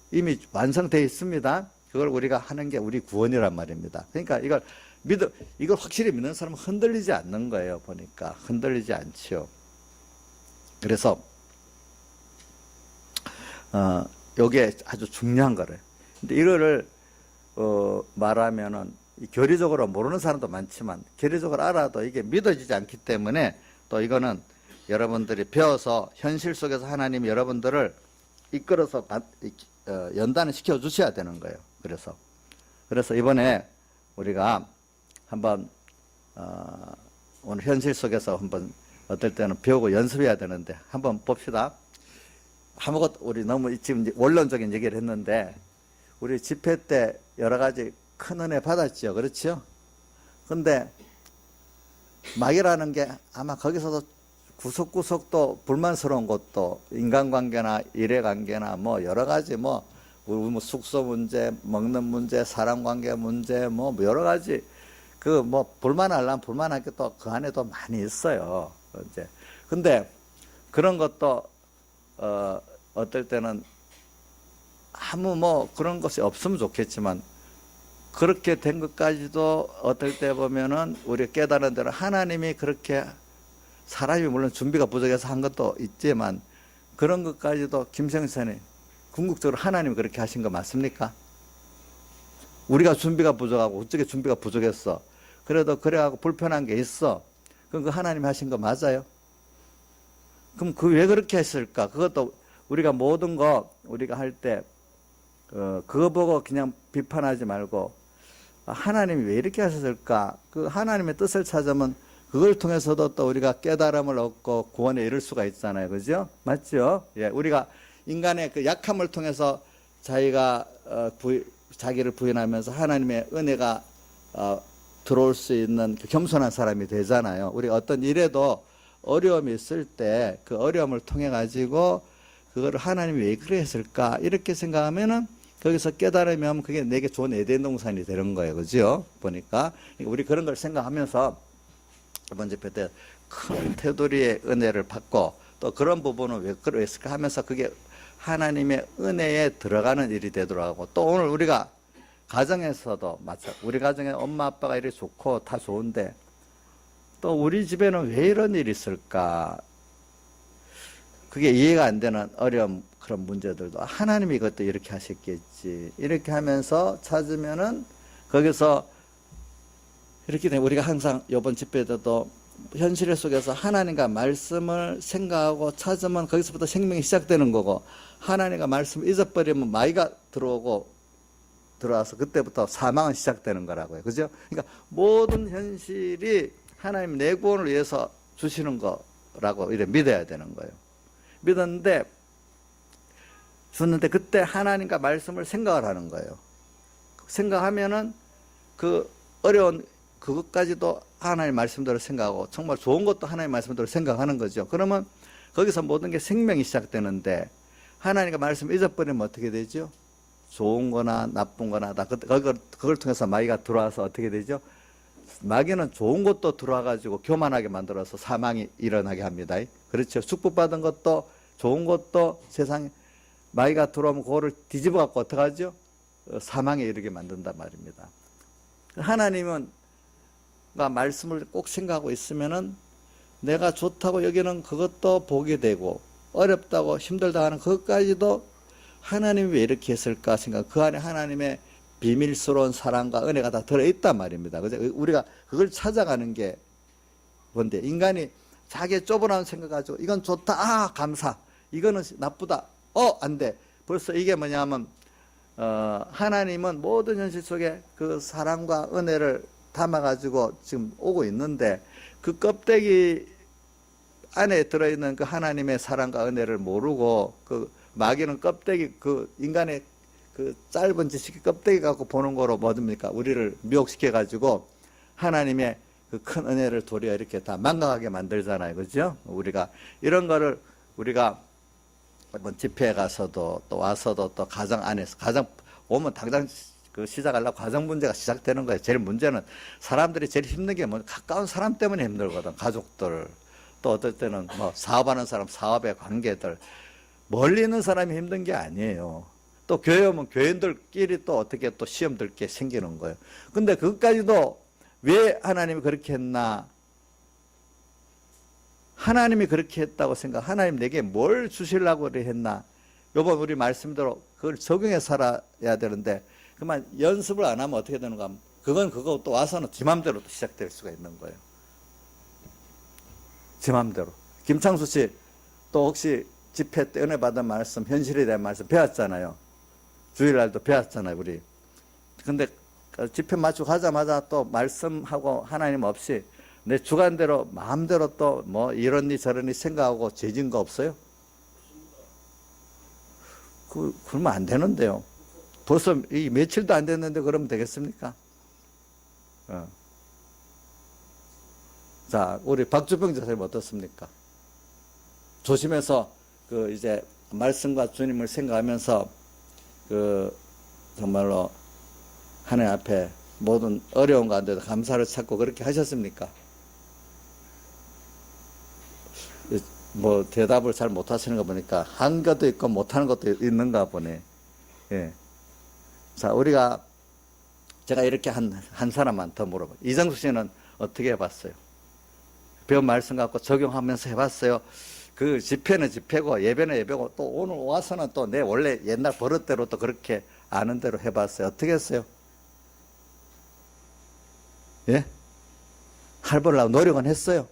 이미 완성되어 있습니다. 그걸 우리가 하는 게 우리 구원이란 말입니다. 그러니까 이걸 확실히 믿는 사람은 흔들리지 않는 거예요. 보니까 흔들리지 않지요. 그래서 요게 아주 중요한 거래요. 근데 이거를 말하면은 교리적으로 모르는 사람도 많지만 교리적으로 알아도 이게 믿어지지 않기 때문에 또 이거는 여러분들이 배워서 현실 속에서 하나님이 여러분들을 이끌어서 연단을 시켜 주셔야 되는 거예요. 그래서 이번에 우리가 한번 오늘 현실 속에서 한번 어떨 때는 배우고 연습해야 되는데 한번 봅시다. 아무것도 우리 너무 지금 원론적인 얘기를 했는데 우리 집회 때 여러 가지 큰 은혜 받았죠. 그렇죠? 근데 막이라는 게 아마 거기서도 구석구석 또 불만스러운 것도 인간관계나 일해관계나 뭐 여러 가지 뭐 숙소 문제, 먹는 문제, 사람관계 문제 뭐 여러 가지 그 뭐 불만하려면 불만할 게 또 그 안에도 많이 있어요. 이제 근데 그런 것도 어떨 때는 아무 뭐 그런 것이 없으면 좋겠지만 그렇게 된 것까지도 어떨 때 보면은 우리 깨달은 대로 하나님이 그렇게 사람이 물론 준비가 부족해서 한 것도 있지만 그런 것까지도 김성선이 궁극적으로 하나님이 그렇게 하신 거 맞습니까? 우리가 준비가 부족하고 어떻게 준비가 부족했어? 그래도 그래갖고 불편한 게 있어. 그럼 그 하나님이 하신 거 맞아요? 그럼 그 왜 그렇게 했을까? 그것도 우리가 모든 거 우리가 할 때 그거 보고 그냥 비판하지 말고 하나님이 왜 이렇게 하셨을까? 그 하나님의 뜻을 찾으면 그걸 통해서도 또 우리가 깨달음을 얻고 구원에 이를 수가 있잖아요. 그죠? 맞죠? 예, 우리가 인간의 그 약함을 통해서 자기가 자기를 부인하면서 하나님의 은혜가 들어올 수 있는 그 겸손한 사람이 되잖아요. 우리가 어떤 일에도 어려움이 있을 때 그 어려움을 통해 가지고 그거를 하나님이 왜 그래 했을까? 이렇게 생각하면은 거기서 깨달음이 하면 그게 내게 좋은 에덴 동산이 되는 거예요. 그죠? 보니까. 우리 그런 걸 생각하면서 이번 집회 때 큰 테두리의 은혜를 받고 또 그런 부분은 왜 그랬을까 하면서 그게 하나님의 은혜에 들어가는 일이 되도록 하고 또 오늘 우리가 가정에서도 우리 가정에 엄마 아빠가 이렇게 좋고 다 좋은데 또 우리 집에는 왜 이런 일이 있을까? 그게 이해가 안 되는 어려움 그런 문제들도 하나님이 이것도 이렇게 하셨겠지 이렇게 하면서 찾으면은 거기서 이렇게 되면 우리가 항상 이번 집회 때도 현실 속에서 하나님과 말씀을 생각하고 찾으면 거기서부터 생명이 시작되는 거고 하나님과 말씀을 잊어버리면 마이가 들어와서 그때부터 사망은 시작되는 거라고요. 그죠? 그러니까 모든 현실이 하나님 내 구원을 위해서 주시는 거라고 이래 믿어야 되는 거예요. 믿었는데 줬는데 그때 하나님과 말씀을 생각을 하는 거예요. 생각하면은 그 어려운 그것까지도 하나님의 말씀대로 생각하고 정말 좋은 것도 하나님의 말씀대로 생각하는 거죠. 그러면 거기서 모든 게 생명이 시작되는데 하나님과 말씀을 잊어버리면 어떻게 되죠? 좋은 거나 나쁜 거나 다 그걸 통해서 마귀가 들어와서 어떻게 되죠? 마귀는 좋은 것도 들어와가지고 교만하게 만들어서 사망이 일어나게 합니다. 그렇죠. 축복받은 것도 좋은 것도 세상에 마귀가 들어오면 그거를 뒤집어 갖고 어떡하죠? 사망에 이르게 만든단 말입니다. 하나님은 말씀을 꼭 생각하고 있으면은 내가 좋다고 여기는 그것도 보게 되고 어렵다고 힘들다 하는 그것까지도 하나님이 왜 이렇게 했을까 생각 그 안에 하나님의 비밀스러운 사랑과 은혜가 다 들어있단 말입니다. 그죠? 우리가 그걸 찾아가는 게 뭔데 인간이 자기의 좁은 생각 가지고 이건 좋다 아 감사 이거는 나쁘다 안 돼 벌써 이게 뭐냐면 하나님은 모든 현실 속에 그 사랑과 은혜를 담아가지고 지금 오고 있는데 그 껍데기 안에 들어있는 그 하나님의 사랑과 은혜를 모르고 그 마귀는 껍데기 그 인간의 그 짧은 지식의 껍데기 갖고 보는 거로 뭐듭니까? 우리를 미혹시켜가지고 하나님의 그 큰 은혜를 도리어 이렇게 다 망각하게 만들잖아요. 그죠? 우리가 이런 거를 우리가 뭐 집회에 가서도 또 와서도 또 가정 안에서 가정 오면 당장 그 시작하려고 가정 문제가 시작되는 거예요. 제일 문제는 사람들이 제일 힘든 게 뭐 가까운 사람 때문에 힘들거든. 가족들 또 어떨 때는 뭐 사업하는 사람, 사업의 관계들, 멀리 있는 사람이 힘든 게 아니에요. 또 교회 오면 교인들끼리 또 어떻게 또 시험들 게 생기는 거예요. 근데 그것까지도 왜 하나님이 그렇게 했나? 하나님이 그렇게 했다고 생각, 하나님 내게 뭘 주시려고 했나? 요번 우리 말씀대로 그걸 적용해 살아야 되는데, 그만 연습을 안 하면 어떻게 되는가 하면, 그건 그거 또 와서는 지 맘대로 또 시작될 수가 있는 거예요. 지 맘대로. 김창수 씨, 또 혹시 집회 때 은혜 받은 말씀, 현실에 대한 말씀 배웠잖아요. 주일날도 배웠잖아요, 우리. 근데 집회 마치고 가자마자 또 말씀하고 하나님 없이 내 주관대로 마음대로 또 뭐 이러니 저러니 생각하고 죄진 거 없어요? 그러면 안 되는데요. 벌써 이 며칠도 안 됐는데 그러면 되겠습니까? 자, 우리 박주병 전사님 어떻습니까? 조심해서 그 이제 말씀과 주님을 생각하면서 그 정말로 하나님 앞에 모든 어려운 가운데도 감사를 찾고 그렇게 하셨습니까? 뭐 대답을 잘 못하시는 거 보니까 한 것도 있고 못하는 것도 있는가 보네. 예. 자, 우리가 제가 이렇게 한 사람만 더 물어봐요. 이정숙 씨는 어떻게 해봤어요? 배운 말씀 갖고 적용하면서 해봤어요? 그 집회는 집회고 예배는 예배고 또 오늘 와서는 또 내 원래 옛날 버릇대로 또 그렇게 아는 대로 해봤어요. 어떻게 했어요? 예? 할보려고 노력은 했어요.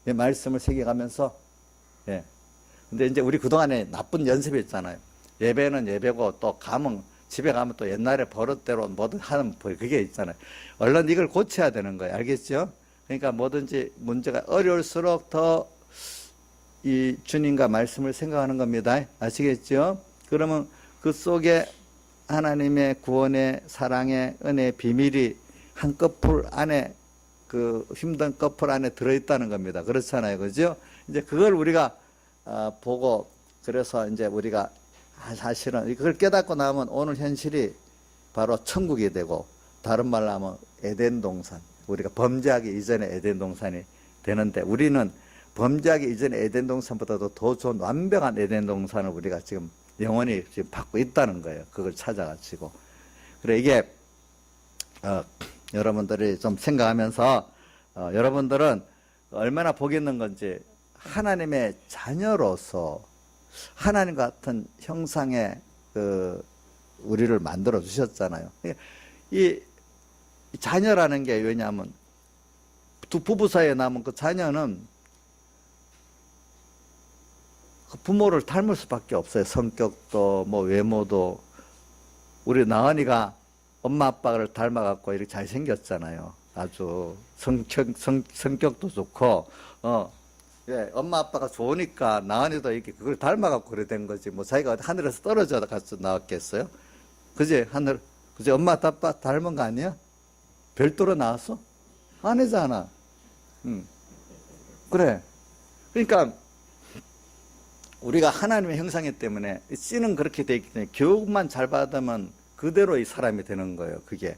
예, 말씀을 새겨가면서. 예. 근데 이제 우리 그동안에 나쁜 연습이 있잖아요. 예배는 예배고 또 가면 집에 가면 또 옛날에 버릇대로 뭐든 하는 그게 있잖아요. 얼른 이걸 고쳐야 되는 거예요. 알겠죠? 그러니까 뭐든지 문제가 어려울수록 더 이 주님과 말씀을 생각하는 겁니다. 아시겠죠? 그러면 그 속에 하나님의 구원의 사랑의 은혜의 비밀이 한 커플 안에 그 힘든 커플 안에 들어있다는 겁니다. 그렇잖아요. 그죠? 이제 그걸 우리가 보고 그래서 이제 우리가 사실은 그걸 깨닫고 나면 오늘 현실이 바로 천국이 되고 다른 말로 하면 에덴 동산, 우리가 범죄하기 이전에 에덴 동산이 되는데 우리는 범죄하기 이전에 에덴 동산보다도 더 좋은 완벽한 에덴 동산을 우리가 지금 영원히 지금 받고 있다는 거예요. 그걸 찾아가지고. 그래 이게 여러분들이 좀 생각하면서 여러분들은 얼마나 복이 있는 건지 하나님의 자녀로서 하나님 같은 형상의 그 우리를 만들어 주셨잖아요. 이 자녀라는 게 왜냐하면 두 부부 사이에 남은 그 자녀는 그 부모를 닮을 수밖에 없어요. 성격도 뭐 외모도. 우리 나은이가 엄마 아빠를 닮아갖고 이렇게 잘생겼잖아요. 아주 성격도 좋고 예, 엄마 아빠가 좋으니까 나은이도 이렇게 그걸 닮아갖고 그래 된 거지. 뭐 자기가 하늘에서 떨어져 가서 나왔겠어요? 그지? 그지? 엄마 아빠 닮은 거 아니야? 별도로 나왔어? 아니잖아. 그래. 그러니까 우리가 하나님의 형상이기 때문에 씨는 그렇게 돼 있기 때문에 교육만 잘 받으면 그대로 이 사람이 되는 거예요. 그게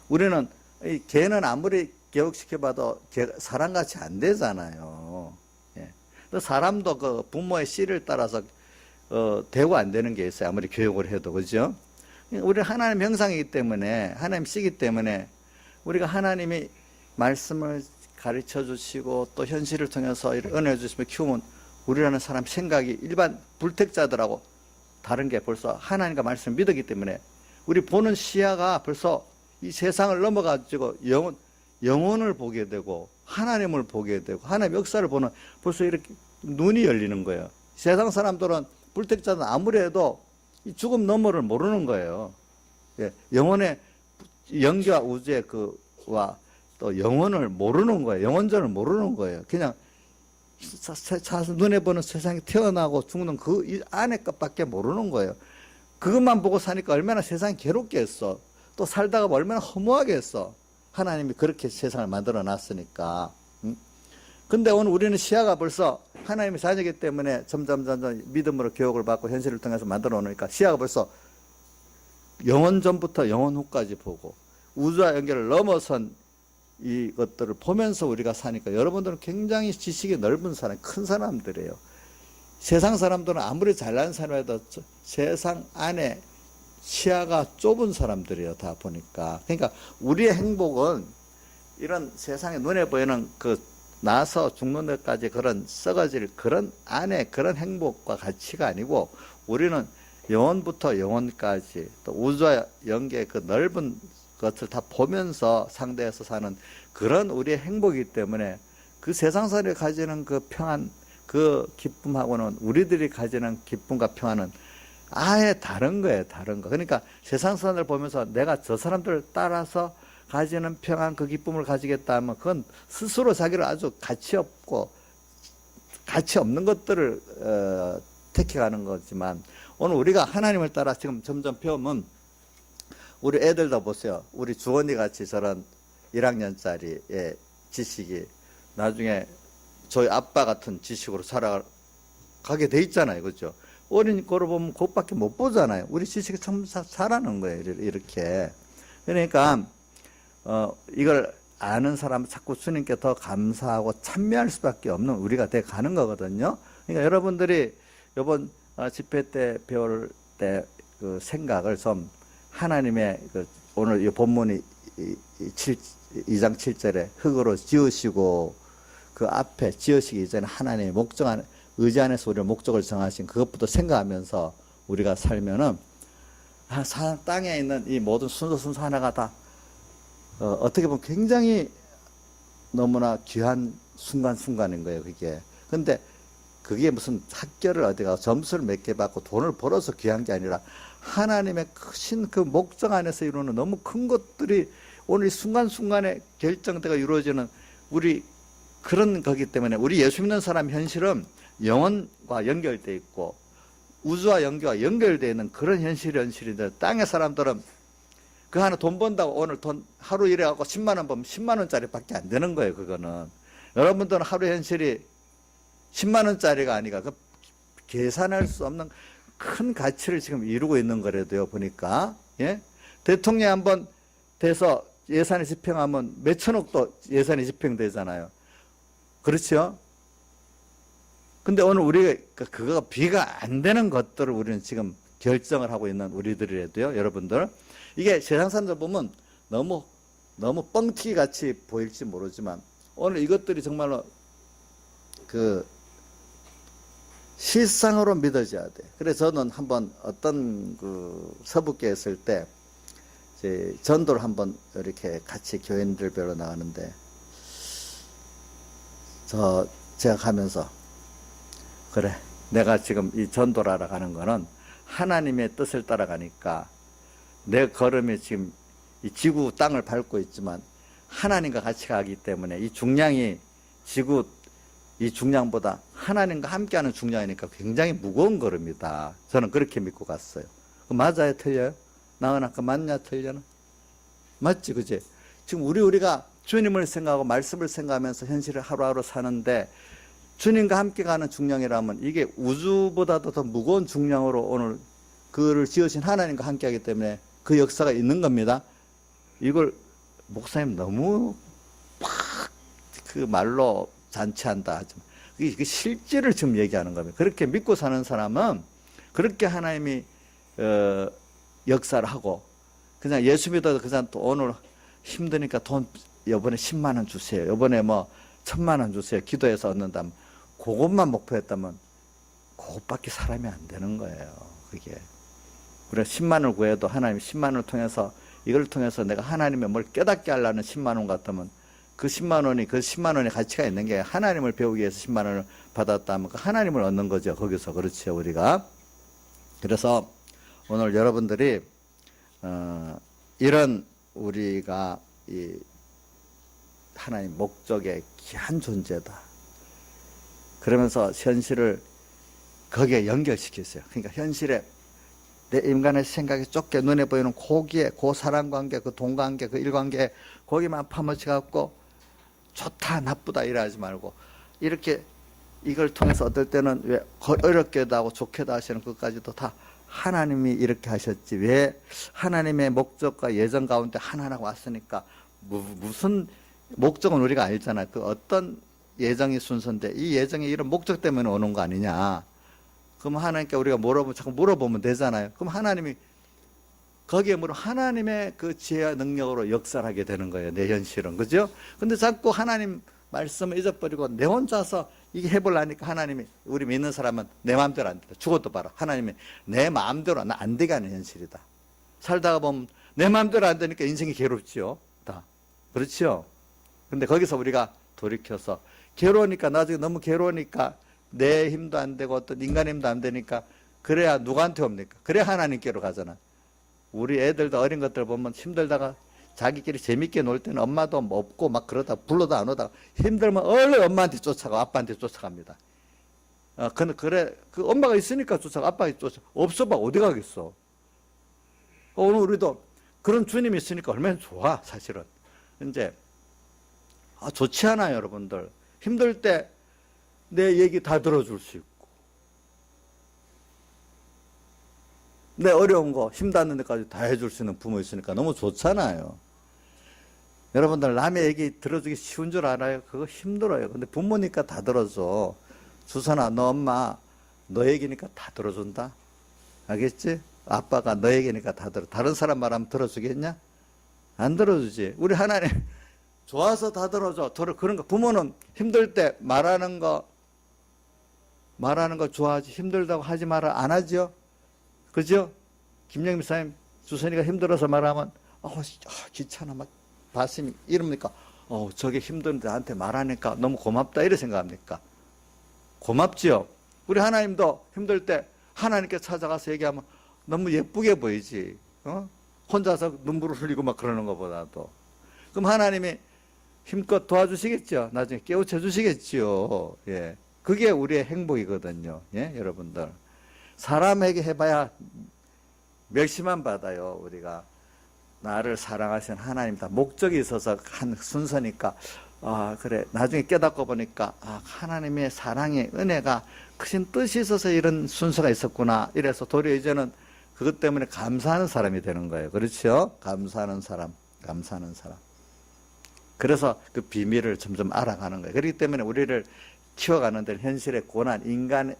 우리는 이 개는 아무리 교육시켜봐도 사람같이 안 되잖아요. 예. 사람도 그 부모의 씨를 따라서 되고 안 되는 게 있어요. 아무리 교육을 해도. 그죠? 우리는 하나님 형상이기 때문에 하나님 씨이기 때문에 우리가 하나님이 말씀을 가르쳐 주시고 또 현실을 통해서 은혜 주시며 키우면 우리라는 사람 생각이 일반 불택자들하고 다른 게 벌써 하나님과 말씀을 믿었기 때문에 우리 보는 시야가 벌써 이 세상을 넘어가지고 영혼을 보게 되고 하나님을 보게 되고 하나님의 역사를 보는 벌써 이렇게 눈이 열리는 거예요. 세상 사람들은 불택자는 아무리 해도 이 죽음 너머를 모르는 거예요. 예, 영혼의 영과 우주의 그와 또 영혼을 모르는 거예요. 영혼전을 모르는 거예요. 그냥 눈에 보는 세상에 태어나고 죽는 그 안에 것밖에 모르는 거예요. 그것만 보고 사니까 얼마나 세상이 괴롭겠어. 또 살다가 얼마나 허무하겠어. 하나님이 그렇게 세상을 만들어 놨으니까. 근데 오늘 우리는 시야가 벌써 하나님의 자녀이기 때문에 점점 믿음으로 교육을 받고 현실을 통해서 만들어 놓으니까 시야가 벌써 영원 전부터 영원 후까지 보고 우주와 연결을 넘어선 이것들을 보면서 우리가 사니까 여러분들은 굉장히 지식이 넓은 사람, 큰 사람들이에요. 세상 사람들은 아무리 잘난 사람이라도 세상 안에 시야가 좁은 사람들이에요. 다 보니까. 그러니까 우리의 행복은 이런 세상에 눈에 보이는 그 나서 죽는 데까지 그런 썩어질 그런 안에 그런 행복과 가치가 아니고 우리는 영혼부터 영혼까지 또 우주와 영계의 그 넓은 것을 다 보면서 상대해서 사는 그런 우리의 행복이기 때문에 그 세상 사람이 가지는 그 평안, 그 기쁨하고는 우리들이 가지는 기쁨과 평안은 아예 다른 거예요. 다른 거. 그러니까 세상 사람들 보면서 내가 저 사람들 따라서 가지는 평안, 그 기쁨을 가지겠다 하면 그건 스스로 자기를 아주 가치 없는 것들을 택해가는 거지만 오늘 우리가 하나님을 따라 지금 점점 배우면 우리 애들도 보세요. 우리 주원이 같이 저런 1학년짜리의 지식이 나중에 저희 아빠 같은 지식으로 살아가게 돼 있잖아요. 그죠? 어린 거로 보면 그것밖에 못 보잖아요. 우리 지식이 참 잘하는 거예요. 이렇게. 그러니까, 이걸 아는 사람 자꾸 주님께 더 감사하고 참여할 수밖에 없는 우리가 돼 가는 거거든요. 그러니까 여러분들이 이번 집회 때 배울 때 그 생각을 좀 하나님의 그 오늘 이 본문이 2장 7절에 흙으로 지으시고 그 앞에 지으시기 이전에 하나님의 목적 안에 의지 안에서 우리의 목적을 정하신 그것부터 생각하면서 우리가 살면은 땅에 있는 이 모든 순서 하나가 다 어떻게 보면 굉장히 너무나 귀한 순간순간인 거예요, 그게. 근데 그게 무슨 학교를 어디 가서 점수를 몇 개 받고 돈을 벌어서 귀한 게 아니라 하나님의 크신 그 목적 안에서 이루는 너무 큰 것들이 오늘 이 순간순간에 결정되어 이루어지는 우리 그런 거기 때문에 우리 예수 믿는 사람 현실은 영혼과 연결되어 있고 우주와 영계와 연결되어 있는 그런 현실인데 땅의 사람들은 그 하나 돈 번다고 오늘 돈 하루 일해갖고 10만 원 벌면 10만 원짜리 밖에 안 되는 거예요. 그거는. 여러분들은 하루 현실이 10만 원짜리가 아니라 그 계산할 수 없는 큰 가치를 지금 이루고 있는 거래도요. 보니까. 예? 대통령이 한번 돼서 예산이 집행하면 몇천억도 예산이 집행되잖아요. 그렇죠? 근데 오늘 우리가 그거가 비가 안 되는 것들을 우리는 지금 결정을 하고 있는 우리들이라도요. 여러분들. 이게 세상 사람들 보면 너무 뻥튀기 같이 보일지 모르지만 오늘 이것들이 정말로 그 실상으로 믿어져야 돼. 그래서 저는 한번 어떤 그 서북교에 있을 때 이제 전도를 한번 이렇게 같이 교인들별로 나가는데 제가 가면서 그래 내가 지금 이 전도를 하러 가는 거는 하나님의 뜻을 따라가니까 내 걸음이 지금 이 지구 땅을 밟고 있지만 하나님과 같이 가기 때문에 이 중량이 지구 이 중량보다 하나님과 함께하는 중량이니까 굉장히 무거운 걸음이다. 저는 그렇게 믿고 갔어요. 맞아요? 틀려요? 나은 아까 맞냐? 틀려나? 맞지? 그지? 지금 우리가 주님을 생각하고 말씀을 생각하면서 현실을 하루하루 사는데 주님과 함께 가는 중량이라면 이게 우주보다도 더 무거운 중량으로 오늘 그를 지으신 하나님과 함께 하기 때문에 그 역사가 있는 겁니다. 이걸 목사님 너무 그 말로 잔치한다 하지만 이게 실제를 지금 얘기하는 겁니다. 그렇게 믿고 사는 사람은 그렇게 하나님이 역사를 하고 그냥 예수 믿어도 그냥 또 오늘 힘드니까 돈 이번에 10만 원 주세요. 이번에 뭐 1000만 원 주세요. 기도해서 얻는다면 그것만 목표했다면 그것밖에 사람이 안 되는 거예요. 그게 우리가 10만 원을 구해도 하나님이 10만 원을 통해서 이걸 통해서 내가 하나님의 뭘 깨닫게 하려는 10만 원 같으면 그 10만 원의 가치가 있는 게 하나님을 배우기 위해서 10만 원을 받았다면 그 하나님을 얻는 거죠. 거기서. 그렇죠. 우리가. 그래서 오늘 여러분들이, 이런 우리가 이 하나님 목적의 귀한 존재다. 그러면서 현실을 거기에 연결시켰어요. 그러니까 현실에 내 인간의 생각이 좁게 눈에 보이는 고기에, 그 사람관계, 그 돈관계, 그 일관계, 거기만 파묻혀갖고 좋다, 나쁘다 이러지 말고 이렇게 이걸 통해서 어떨 때는 왜 어렵게도 하고 좋게도 하시는 것까지도 다 하나님이 이렇게 하셨지. 왜 하나님의 목적과 예정 가운데 하나라고 왔으니까 무슨 목적은 우리가 알잖아. 그 어떤 예정이 순서인데 이 예정이 이런 목적 때문에 오는 거 아니냐. 그럼 하나님께 우리가 자꾸 물어보면 되잖아요. 그럼 하나님이 거기에 하나님의 그 지혜와 능력으로 역사를 하게 되는 거예요. 내 현실은. 그죠? 근데 자꾸 하나님 말씀을 잊어버리고 내 혼자서 이게 해보려니까 하나님이, 우리 믿는 사람은 내 마음대로 안 된다. 죽어도 봐라. 하나님이 내 마음대로 안 되게 하는 현실이다. 살다가 보면 내 마음대로 안 되니까 인생이 괴롭지요. 다. 그렇죠? 근데 거기서 우리가 돌이켜서 괴로우니까, 나중에 너무 괴로우니까 내 힘도 안 되고 어떤 인간의 힘도 안 되니까 그래야 누구한테 옵니까? 그래야 하나님께로 가잖아. 우리 애들도 어린 것들 보면 힘들다가 자기끼리 재밌게 놀 때는 엄마도 없고 막 그러다 불러도 안 오다가 힘들면 얼른 엄마한테 쫓아가고 아빠한테 쫓아갑니다. 근데 그래, 그 엄마가 있으니까 쫓아가, 아빠가 없어 봐 어디 가겠어. 오늘 우리도 그런 주님이 있으니까 얼마나 좋아, 사실은. 이제 좋지 않아요, 여러분들. 힘들 때 내 얘기 다 들어줄 수 있고, 내 어려운 거, 힘 닿는 데까지 다 해줄 수 있는 부모 있으니까 너무 좋잖아요. 여러분들, 남의 얘기 들어주기 쉬운 줄 알아요? 그거 힘들어요. 근데 부모니까 다 들어줘. 주선아, 너 엄마, 너 얘기니까 다 들어준다. 알겠지? 아빠가 너 얘기니까 다 들어. 다른 사람 말하면 들어주겠냐? 안 들어주지. 우리 하나님, 좋아서 다 들어줘. 그런 거. 부모는 힘들 때 말하는 거 좋아하지. 힘들다고 하지 마라. 안 하죠? 그죠? 김영미 사님, 주선이가 힘들어서 말하면, 귀찮아. 막, 봤으니, 이럽니까? 저게 힘든데 나한테 말하니까 너무 고맙다. 이래 생각합니까? 고맙지요? 우리 하나님도 힘들 때 하나님께 찾아가서 얘기하면 너무 예쁘게 보이지. 혼자서 눈물을 흘리고 막 그러는 것보다도. 그럼 하나님이 힘껏 도와주시겠죠? 나중에 깨우쳐 주시겠지요? 예. 그게 우리의 행복이거든요. 예, 여러분들. 사람에게 해봐야 멸시만 받아요. 우리가 나를 사랑하신 하나님, 다 목적이 있어서 한 순서니까, 그래, 나중에 깨닫고 보니까 하나님의 사랑의 은혜가 크신 뜻이 있어서 이런 순서가 있었구나. 이래서 도리어 이제는 그것 때문에 감사하는 사람이 되는 거예요. 그렇죠? 감사하는 사람. 그래서 그 비밀을 점점 알아가는 거예요. 그렇기 때문에 우리를 키워가는 데는 현실의 고난, 인간이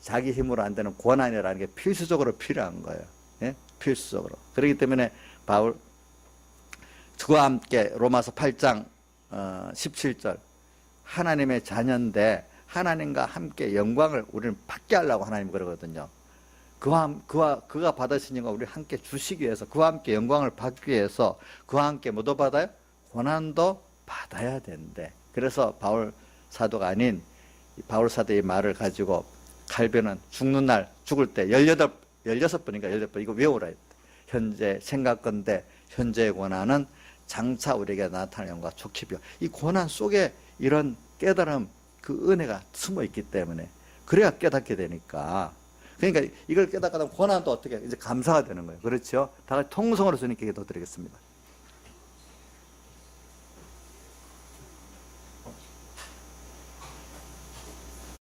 자기 힘으로 안 되는 고난이라는 게 필수적으로 필요한 거예요. 예? 필수적으로. 그렇기 때문에 바울, 그와 함께 로마서 8장 17절, 하나님의 자녀인데 하나님과 함께 영광을 우리는 받게 하려고 하나님 그러거든요. 그가 받으신 영광을 우리 함께 주시기 위해서, 그와 함께 영광을 받기 위해서 그와 함께 뭐도 받아요? 고난도 받아야 되는데, 그래서 바울 사도가 아닌 바울 사도의 말을 가지고 칼빈은 죽는 날, 죽을 때 16번인가 18번 이거 외우라 했대. 현재 생각건대 현재의 고난은 장차 우리에게 나타날 영광과 촉취비요. 이 고난 속에 이런 깨달음, 그 은혜가 숨어 있기 때문에, 그래야 깨닫게 되니까. 그러니까 이걸 깨닫게 되면 고난도 어떻게 이제 감사가 되는 거예요. 그렇죠? 다 같이 통성으로 주님께 기도드리겠습니다.